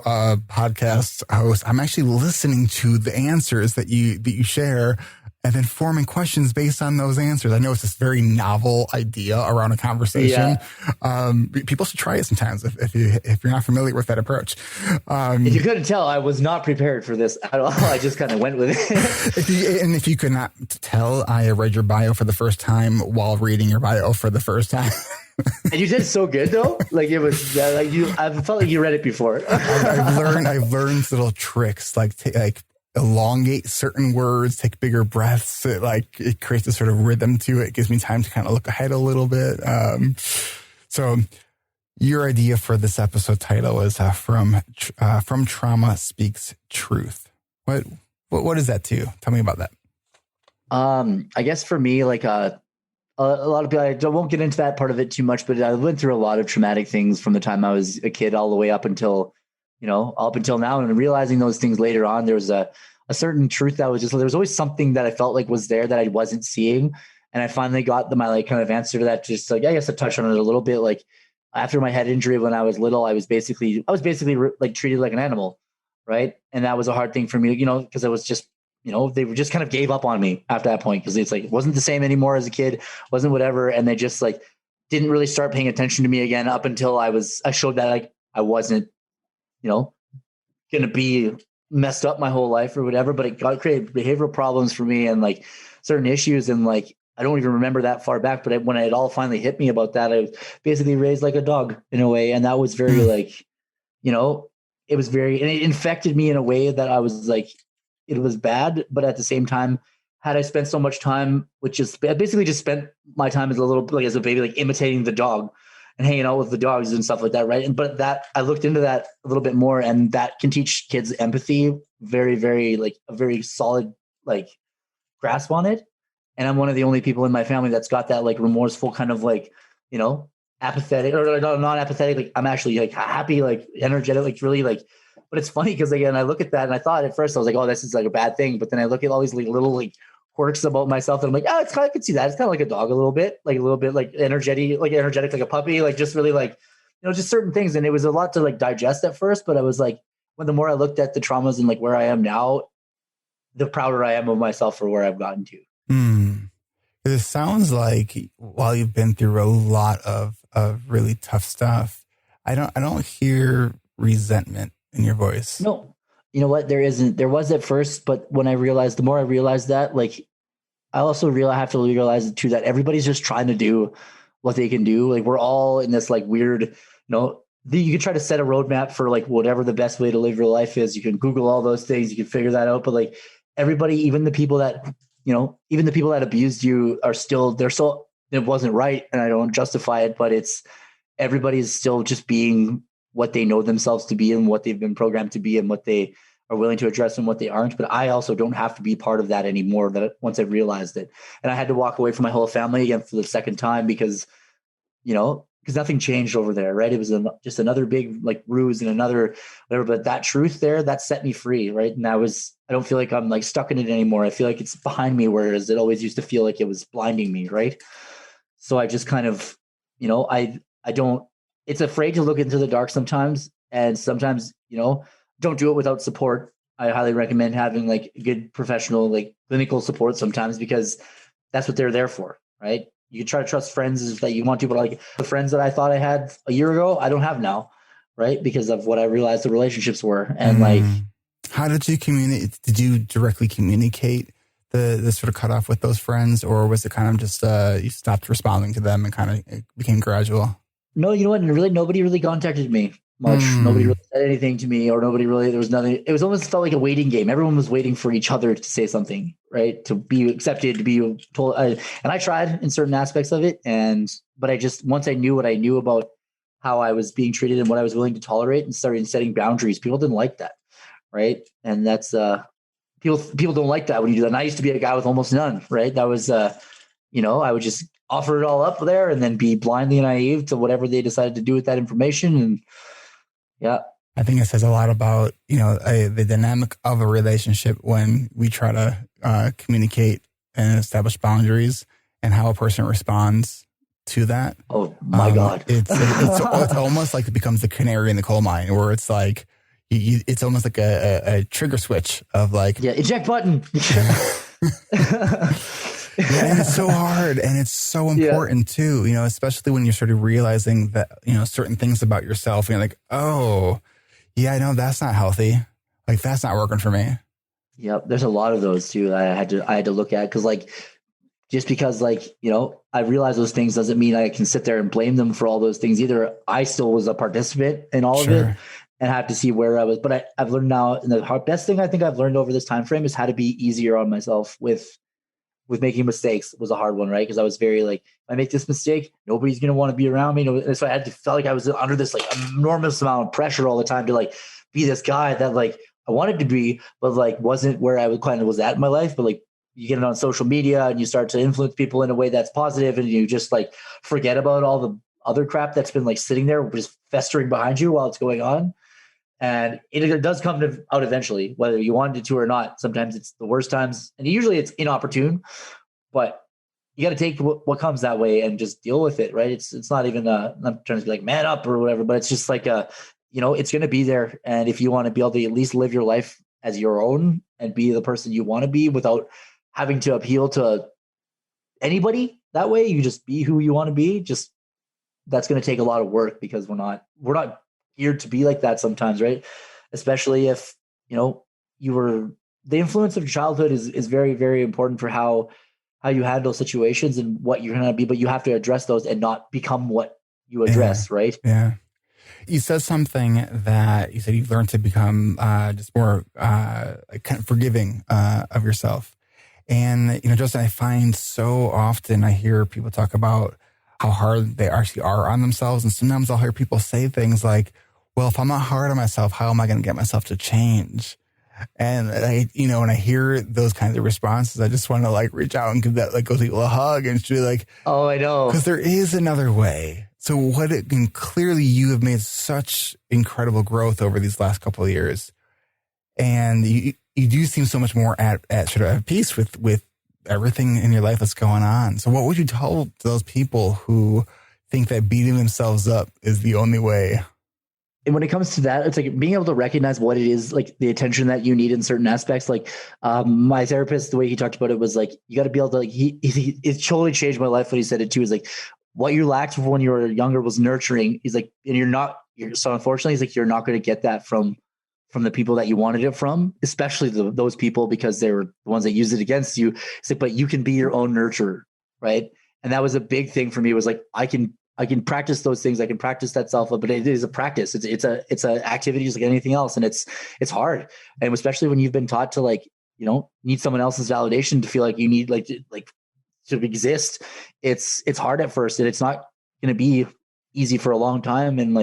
podcast hosts, I'm actually listening to the answers that you share and then forming questions based on those answers. I know it's this very novel idea around a conversation. Yeah. People should try it sometimes if you're not familiar with that approach. If you couldn't tell, I was not prepared for this at all. I just kind of went with it. If you could not tell, I read your bio for the first time while reading your bio for the first time. And you did so good though. Like it was, I felt like you read it before. I've learned little tricks like elongate certain words, take bigger breaths. It creates a sort of rhythm to it. It gives me time to kind of look ahead a little bit. So your idea for this episode title is from Trauma Speaks Truth. What is that to you? Tell me about that. I guess for me, like a lot of people, I won't get into that part of it too much, but I went through a lot of traumatic things from the time I was a kid all the way up until now, and realizing those things later on. There was a certain truth that was there was always something that I felt like was there that I wasn't seeing. And I finally got my like kind of answer to that. Just like, I guess I touched on it a little bit. Like after my head injury, when I was little, I was basically like treated like an animal. Right. And that was a hard thing for me, because I was just, they were just kind of gave up on me after that point. Cause it's like, it wasn't the same anymore as a kid, wasn't whatever. And they just like, didn't really start paying attention to me again up until I showed that like, I wasn't, going to be messed up my whole life or whatever, but it created behavioral problems for me and like certain issues. And like, I don't even remember that far back, but when it all finally hit me about that, I was basically raised like a dog in a way. And that was very like, it was very, and it infected me in a way that I was like, it was bad. But at the same time, had I spent so much time, I basically just spent my time as a baby, like imitating the dog and hanging out with the dogs and stuff like that. Right. But that I looked into that a little bit more, and that can teach kids empathy very, very, like a very solid, like grasp on it. And I'm one of the only people in my family that's got that like remorseful kind of like, apathetic or not apathetic. Like I'm actually like happy, like energetic, like really like, but it's funny because again, I look at that and I thought at first I was like, oh, this is like a bad thing. But then I look at all these like little like quirks about myself and I'm like, oh, it's kind of, I could see that. It's kind of like a dog a little bit like energetic, like a puppy, like just really like, just certain things. And it was a lot to like digest at first, but I was like, when the more I looked at the traumas and like where I am now, the prouder I am of myself for where I've gotten to. It sounds like while you've been through a lot of really tough stuff, I don't hear resentment in your voice. No, You know what? There was at first, but when the more I realized that, like, I also have to realize too, that everybody's just trying to do what they can do. Like, we're all in this like weird, you can try to set a roadmap for like whatever the best way to live your life is. You can Google all those things, you can figure that out. But like everybody, even the people that abused you it wasn't right. And I don't justify it, but everybody's still just being what they know themselves to be and what they've been programmed to be and what they are willing to address and what they aren't. But I also don't have to be part of that anymore, that once I realized it. And I had to walk away from my whole family again for the second time because nothing changed over there, right? It was just another big like ruse and another whatever. But that truth there, that set me free, right? And I don't feel like I'm like stuck in it anymore. I feel like it's behind me, whereas it always used to feel like it was blinding me, right? So I just kind of, it's afraid to look into the dark sometimes. And sometimes, don't do it without support. I highly recommend having like good professional, like clinical support sometimes, because that's what they're there for, right? You can try to trust friends that you want to, but like the friends that I thought I had a year ago, I don't have now, right? Because of what I realized the relationships were. And like, how did you communicate? Did you directly communicate the sort of cutoff with those friends, or was it kind of just you stopped responding to them and kind of it became gradual? No, you know what? Nobody really contacted me much. Nobody really said anything to me, or there was nothing. It was almost felt like a waiting game. Everyone was waiting for each other to say something, right? To be accepted, to be told. And I tried in certain aspects of it. But once I knew what I knew about how I was being treated and what I was willing to tolerate and started setting boundaries, people didn't like that. Right. And that's, people don't like that when you do that. And I used to be a guy with almost none, right? That was, I would just offer it all up there and then be blindly naive to whatever they decided to do with that information. And yeah, I think it says a lot about, the dynamic of a relationship when we try to communicate and establish boundaries and how a person responds to that. Oh my God. It's almost like it becomes the canary in the coal mine, where it's like, it's almost like a trigger switch of like, eject button. And it's so hard and it's so important too, especially when you're sort of realizing that, certain things about yourself and you're like, oh yeah, I know that's not healthy. Like that's not working for me. Yep. There's a lot of those too that I had to look at. Cause like, just because like, I realize those things doesn't mean I can sit there and blame them for all those things either. I still was a participant in all of it and have to see where I was. But I've learned now, and the best thing I think I've learned over this time frame is how to be easier on myself with making mistakes. Was a hard one, right? Because I was very like, if I make this mistake, nobody's going to want to be around me. And so I had to feel like I was under this like enormous amount of pressure all the time to like be this guy that like I wanted to be, but like wasn't where I was at in my life. But like you get it on social media and you start to influence people in a way that's positive, and you just like forget about all the other crap that's been like sitting there just festering behind you while it's going on. And it does come out eventually, whether you wanted it to or not. Sometimes it's the worst times, and usually it's inopportune, but you got to take what comes that way and just deal with it, right? It's not even I'm not trying to be like man up or whatever, but it's just like it's going to be there. And if you want to be able to at least live your life as your own and be the person you want to be without having to appeal to anybody that way, you just be who you want to be. Just that's going to take a lot of work, because we're not geared to be like that sometimes, right? Especially if the influence of childhood is very, very important for how you handle situations and what you're going to be, but you have to address those and not become what you address, right? Yeah. You said something that you said you've learned to become just more kind of forgiving of yourself. And, Justin, I find so often I hear people talk about how hard they actually are on themselves. And sometimes I'll hear people say things like, well, if I'm not hard on myself, how am I going to get myself to change? And when I hear those kinds of responses, I just want to like reach out and give that like those people a hug and just be like, oh, I know. Because there is another way. So clearly you have made such incredible growth over these last couple of years. And you do seem so much more at sort of at peace with everything in your life that's going on. So what would you tell those people who think that beating themselves up is the only way? And when it comes to that, it's like being able to recognize what it is, like the attention that you need in certain aspects. Like my therapist, the way he talked about it was like, you got to be able to like, it totally changed my life when he said it too, is like what you lacked when you were younger was nurturing. He's like, so unfortunately, he's like, you're not going to get that from from the people that you wanted it from, especially those people, because they were the ones that used it against you. It's like, but you can be your own nurturer, right? And that was a big thing for me, was like, I can practice those things. I can practice that self-love, but it is a practice. It's a activity just like anything else. And it's hard. And especially when you've been taught to like, need someone else's validation to feel like you need to exist. It's hard at first, and it's not going to be easy for a long time. And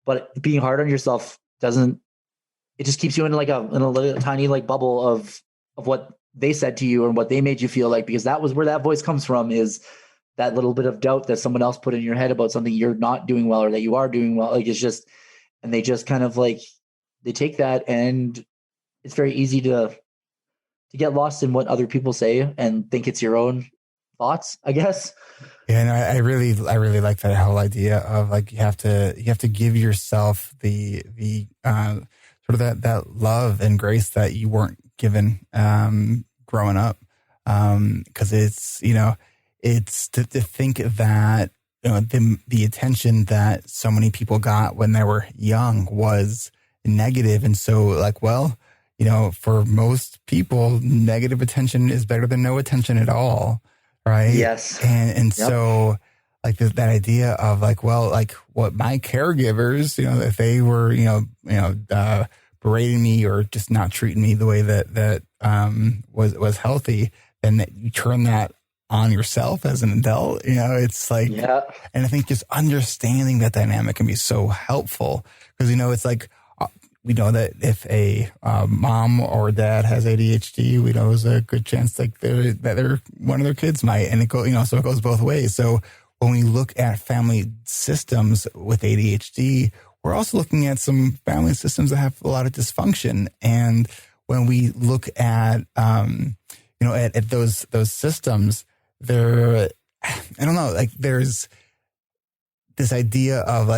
but being hard on yourself it just keeps you in a little tiny bubble of what they said to you and what they made you feel like, because that was where that voice comes from, is that little bit of doubt that someone else put in your head about something you're not doing well or that you are doing well. And they just kind of they take that, and it's very easy to get lost in what other people say and think it's your own thoughts, I guess. Yeah, and I really like that whole idea of you have to give yourself the sort of that love and grace that you weren't given growing up, because it's to think that the attention that so many people got when they were young was negative, and so for most people, negative attention is better than no attention at all, right? Yes. And yep. So that idea of what my caregivers, if they were berating me or just not treating me the way that was healthy, then that you turn that on yourself as an adult. It's yeah. And I think just understanding that dynamic can be so helpful, because it's we know that if a mom or dad has ADHD, we know there's a good chance that they're one of their kids might, and it goes both ways. So when we look at family systems with ADHD, we're also looking at some family systems that have a lot of dysfunction. And when we look at at those systems, I don't know, there's this idea of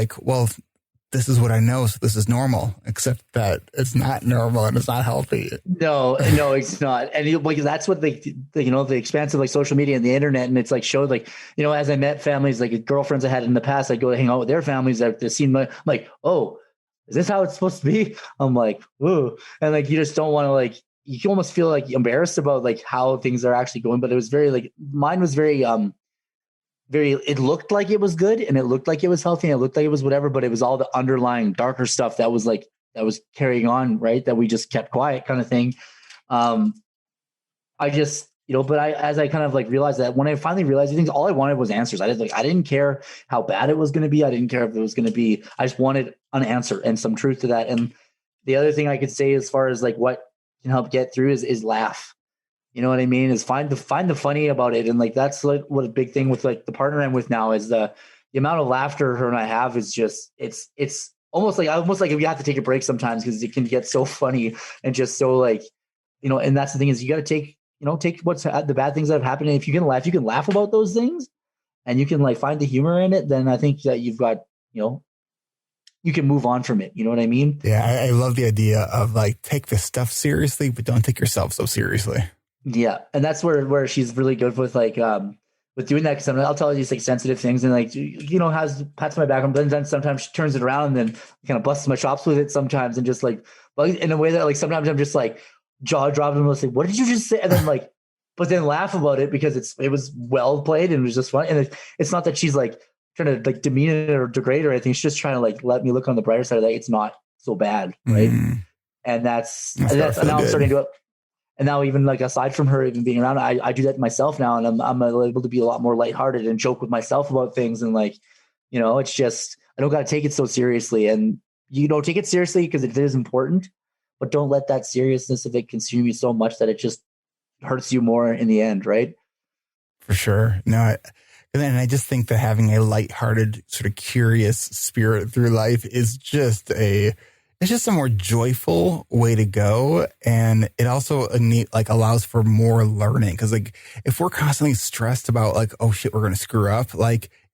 this is what I know, so this is normal, except that it's not normal and it's not healthy. No, it's not. And that's what the expanse of social media and the internet, and it's showed as I met families, girlfriends I had in the past, I go to hang out with their families that they've seen oh, is this how it's supposed to be? I'm ooh. And you just don't want to you almost feel embarrassed about how things are actually going. But it was very mine was very it looked like it was good, and it looked like it was healthy, and it looked like it was whatever, but it was all the underlying darker stuff that was carrying on, right? That we just kept quiet, kind of thing. I just, as I kind of realized that, when I finally realized things, all I wanted was answers. I didn't care how bad it was going to be. I didn't care if it was going to be, I just wanted an answer and some truth to that. And the other thing I could say as far as what can help get through is laugh. You know what I mean? Is find the funny about it. And that's what a big thing with the partner I'm with now is the amount of laughter her and I have is just, it's almost like we have to take a break sometimes, because it can get so funny and just so and that's the thing, is you got to take what's the bad things that have happened. And if you can laugh about those things, and you can find the humor in it, then I think that you've got, you can move on from it. You know what I mean? Yeah. I love the idea of take this stuff seriously, but don't take yourself so seriously. Yeah. And that's where she's really good with with doing that. Cause I'll tell her these sensitive things, and pats my back, and then sometimes she turns it around and then kind of busts my chops with it sometimes. And just in a way that sometimes I'm just jaw dropping and what did you just say? And then but then laugh about it because it was well played and it was just fun. And it's not that she's trying to demean it or degrade or anything. She's just trying to let me look on the brighter side of that. It's not so bad. Right. And that's now I'm starting to do it. And now even aside from her even being around, I do that myself now, and I'm able to be a lot more lighthearted and joke with myself about things. And it's just, I don't got to take it so seriously. And you don't take it seriously because it is important, but don't let that seriousness of it consume you so much that it just hurts you more in the end. Right. For sure. No, and I just think that having a lighthearted, sort of curious spirit through life is just a more joyful way to go. And it also allows for more learning. Cause if we're constantly stressed about oh shit, we're going to screw up,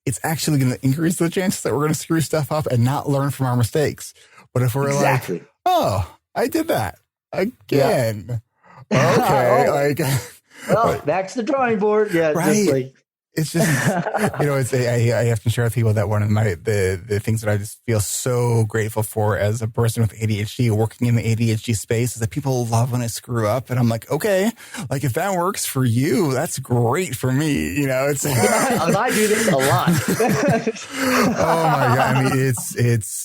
it's actually going to increase the chances that we're going to screw stuff up and not learn from our mistakes. But if we're exactly. Oh, I did that again. Yeah. Okay. well, back to the drawing board. Yeah. Right. Just It's just, I often share with people that one of the things that I just feel so grateful for as a person with ADHD, working in the ADHD space, is that people love when I screw up. And I'm like, okay, like if that works for you, that's great for me. It's I do this a lot. Oh my God. I mean,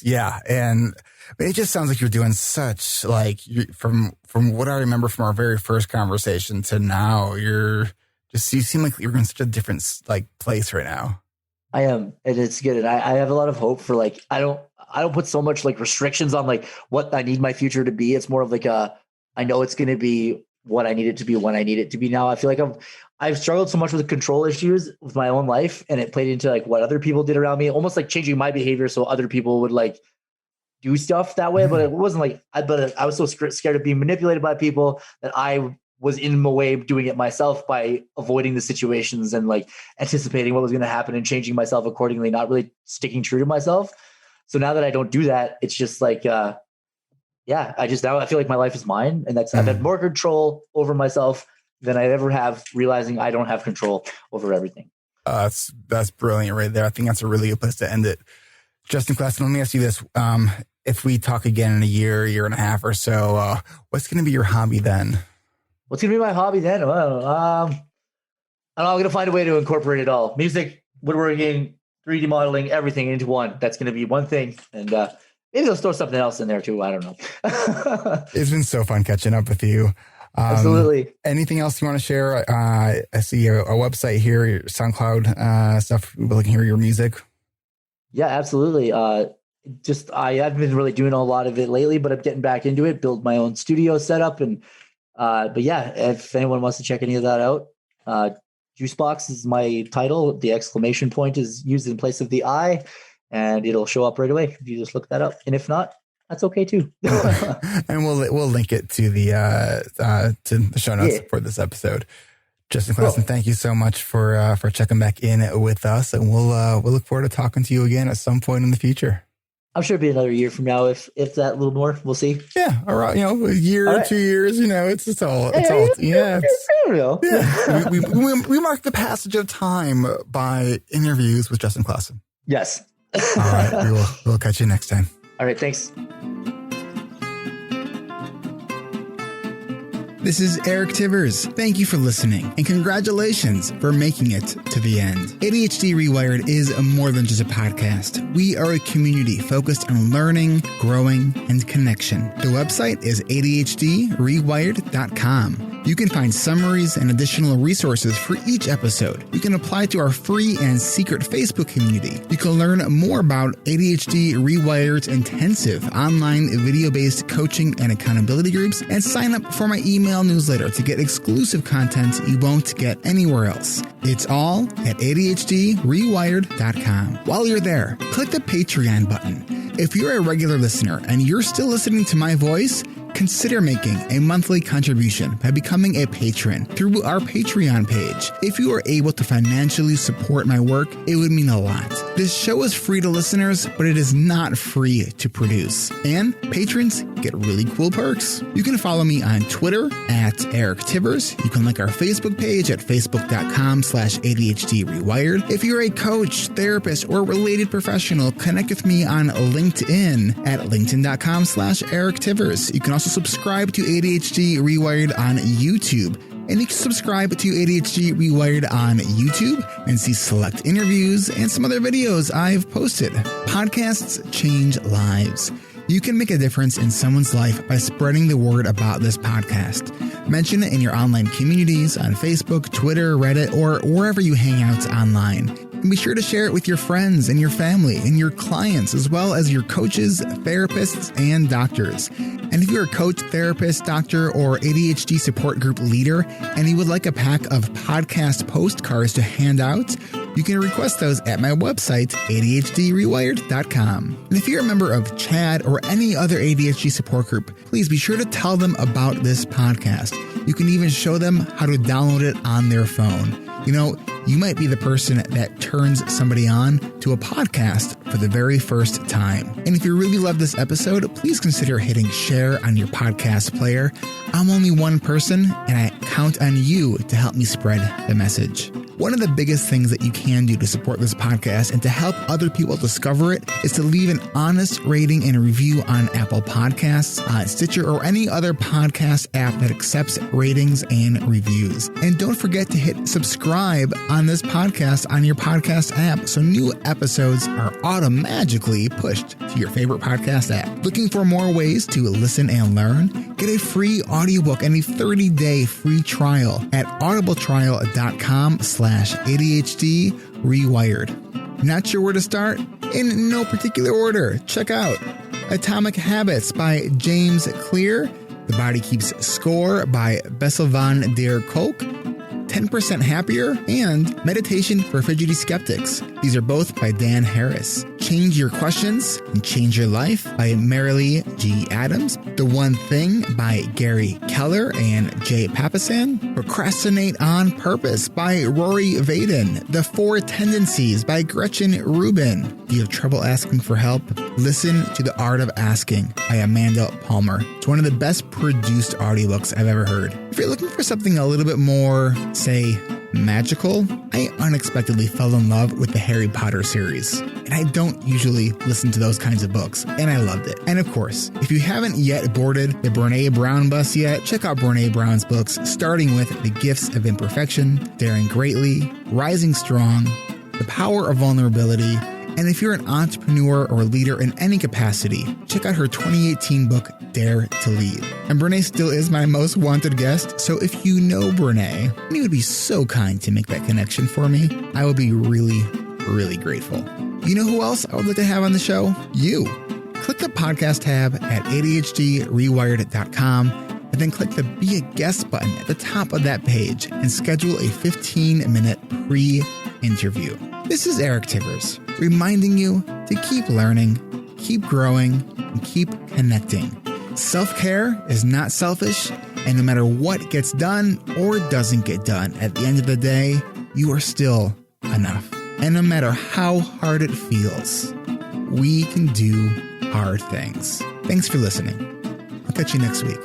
yeah. And it just sounds like you're doing such, like, from what I remember from our very first conversation to now, you seem like you're in such a different like place right now. I am, and it's good. And I have a lot of hope for, like, I don't put so much like restrictions on like what I need my future to be. It's more of like I know it's going to be what I need it to be when I need it to be now. I feel like I've struggled so much with the control issues with my own life, and it played into like what other people did around me, almost like changing my behavior so other people would like do stuff that way. But it wasn't like, I was so scared of being manipulated by people that I was in a way doing it myself by avoiding the situations and like anticipating what was going to happen and changing myself accordingly, not really sticking true to myself. So now that I don't do that, it's just like, now I feel like my life is mine, and I've had more control over myself than I ever have, realizing I don't have control over everything. That's brilliant right there. I think that's a really good place to end it. Justin Claussen, let me ask you this. If we talk again in a year and a half or so, what's going to be your hobby then? What's going to be my hobby then? I don't know. I'm going to find a way to incorporate it all. Music, woodworking, 3D modeling, everything into one. That's going to be one thing. And maybe I'll throw something else in there too. I don't know. It's been so fun catching up with you. Absolutely. Anything else you want to share? I see a website here, your SoundCloud stuff. We're looking to hear your music. Yeah, absolutely. I haven't been really doing a lot of it lately, but I'm getting back into it, build my own studio setup. And, but yeah, if anyone wants to check any of that out, Juicebox is my title. The exclamation point is used in place of the I, and it'll show up right away if you just look that up. And if not, that's okay too. And we'll link it to the show notes for this episode. Justin Claussen, Thank you so much for checking back in with us, and we'll look forward to talking to you again at some point in the future. I'm sure it'll be another year from now, if that, a little more. We'll see. Yeah, all right. A year or 2 years. It's all. We mark the passage of time by interviews with Justin Claussen. Yes. All right. We'll catch you next time. All right. Thanks. This is Eric Tivers. Thank you for listening, and congratulations for making it to the end. ADHD Rewired is more than just a podcast. We are a community focused on learning, growing, and connection. The website is ADHDrewired.com. You can find summaries and additional resources for each episode. You can apply to our free and secret Facebook community. You can learn more about ADHD Rewired's intensive online video-based coaching and accountability groups, and sign up for my email newsletter to get exclusive content you won't get anywhere else. It's all at ADHDrewired.com. While you're there, click the Patreon button. If you're a regular listener and you're still listening to my voice, consider making a monthly contribution by becoming a patron through our Patreon page. If you are able to financially support my work, it would mean a lot. This show is free to listeners, but it is not free to produce. And patrons get really cool perks. You can follow me on Twitter at Eric Tivers. You can like our Facebook page at facebook.com/ADHDrewired. If you're a coach, therapist, or related professional, connect with me on LinkedIn at linkedin.com/Eric Tivers. You can also subscribe to ADHD Rewired on YouTube. And you can subscribe to ADHD Rewired on YouTube and see select interviews and some other videos I've posted. Podcasts change lives. You can make a difference in someone's life by spreading the word about this podcast. Mention it in your online communities on Facebook, Twitter, Reddit, or wherever you hang out online. And be sure to share it with your friends and your family and your clients, as well as your coaches, therapists, and doctors. And if you're a coach, therapist, doctor, or ADHD support group leader, and you would like a pack of podcast postcards to hand out, you can request those at my website, ADHDrewired.com. And if you're a member of CHAD or any other ADHD support group, please be sure to tell them about this podcast. You can even show them how to download it on their phone. You might be the person that turns somebody on to a podcast for the very first time. And if you really love this episode, please consider hitting share on your podcast player. I'm only one person, and I count on you to help me spread the message. One of the biggest things that you can do to support this podcast and to help other people discover it is to leave an honest rating and review on Apple Podcasts, Stitcher, or any other podcast app that accepts ratings and reviews. And don't forget to hit subscribe on this podcast on your podcast app so new episodes are automatically pushed to your favorite podcast app. Looking for more ways to listen and learn? Get a free audiobook and a 30-day free trial at audibletrial.com/ADHD rewired. Not sure where to start? In no particular order. Check out Atomic Habits by James Clear, The Body Keeps Score by Bessel van der Kolk, 10% Happier, and Meditation for Fidgety Skeptics. These are both by Dan Harris. Change Your Questions and Change Your Life by Marilee G. Adams. The One Thing by Gary Keller and Jay Papasan. Procrastinate on Purpose by Rory Vaden. The Four Tendencies by Gretchen Rubin. Do you have trouble asking for help? Listen to The Art of Asking by Amanda Palmer. It's one of the best produced audiobooks I've ever heard. If you're looking for something a little bit more, say, magical, I unexpectedly fell in love with the Harry Potter series. And I don't usually listen to those kinds of books, and I loved it. And of course, if you haven't yet boarded the Brene Brown bus yet, check out Brene Brown's books, starting with The Gifts of Imperfection, Daring Greatly, Rising Strong, The Power of Vulnerability, and if you're an entrepreneur or leader in any capacity, check out her 2018 book, Dare to Lead. And Brene still is my most wanted guest, so if you know Brene, and you would be so kind to make that connection for me, I would be really, really grateful. You know who else I would like to have on the show? You. Click the podcast tab at ADHDrewired.com and then click the Be a Guest button at the top of that page and schedule a 15-minute pre-interview. This is Eric Tivers, reminding you to keep learning, keep growing, and keep connecting. Self-care is not selfish, and no matter what gets done or doesn't get done, at the end of the day, you are still enough. And no matter how hard it feels, we can do hard things. Thanks for listening. I'll catch you next week.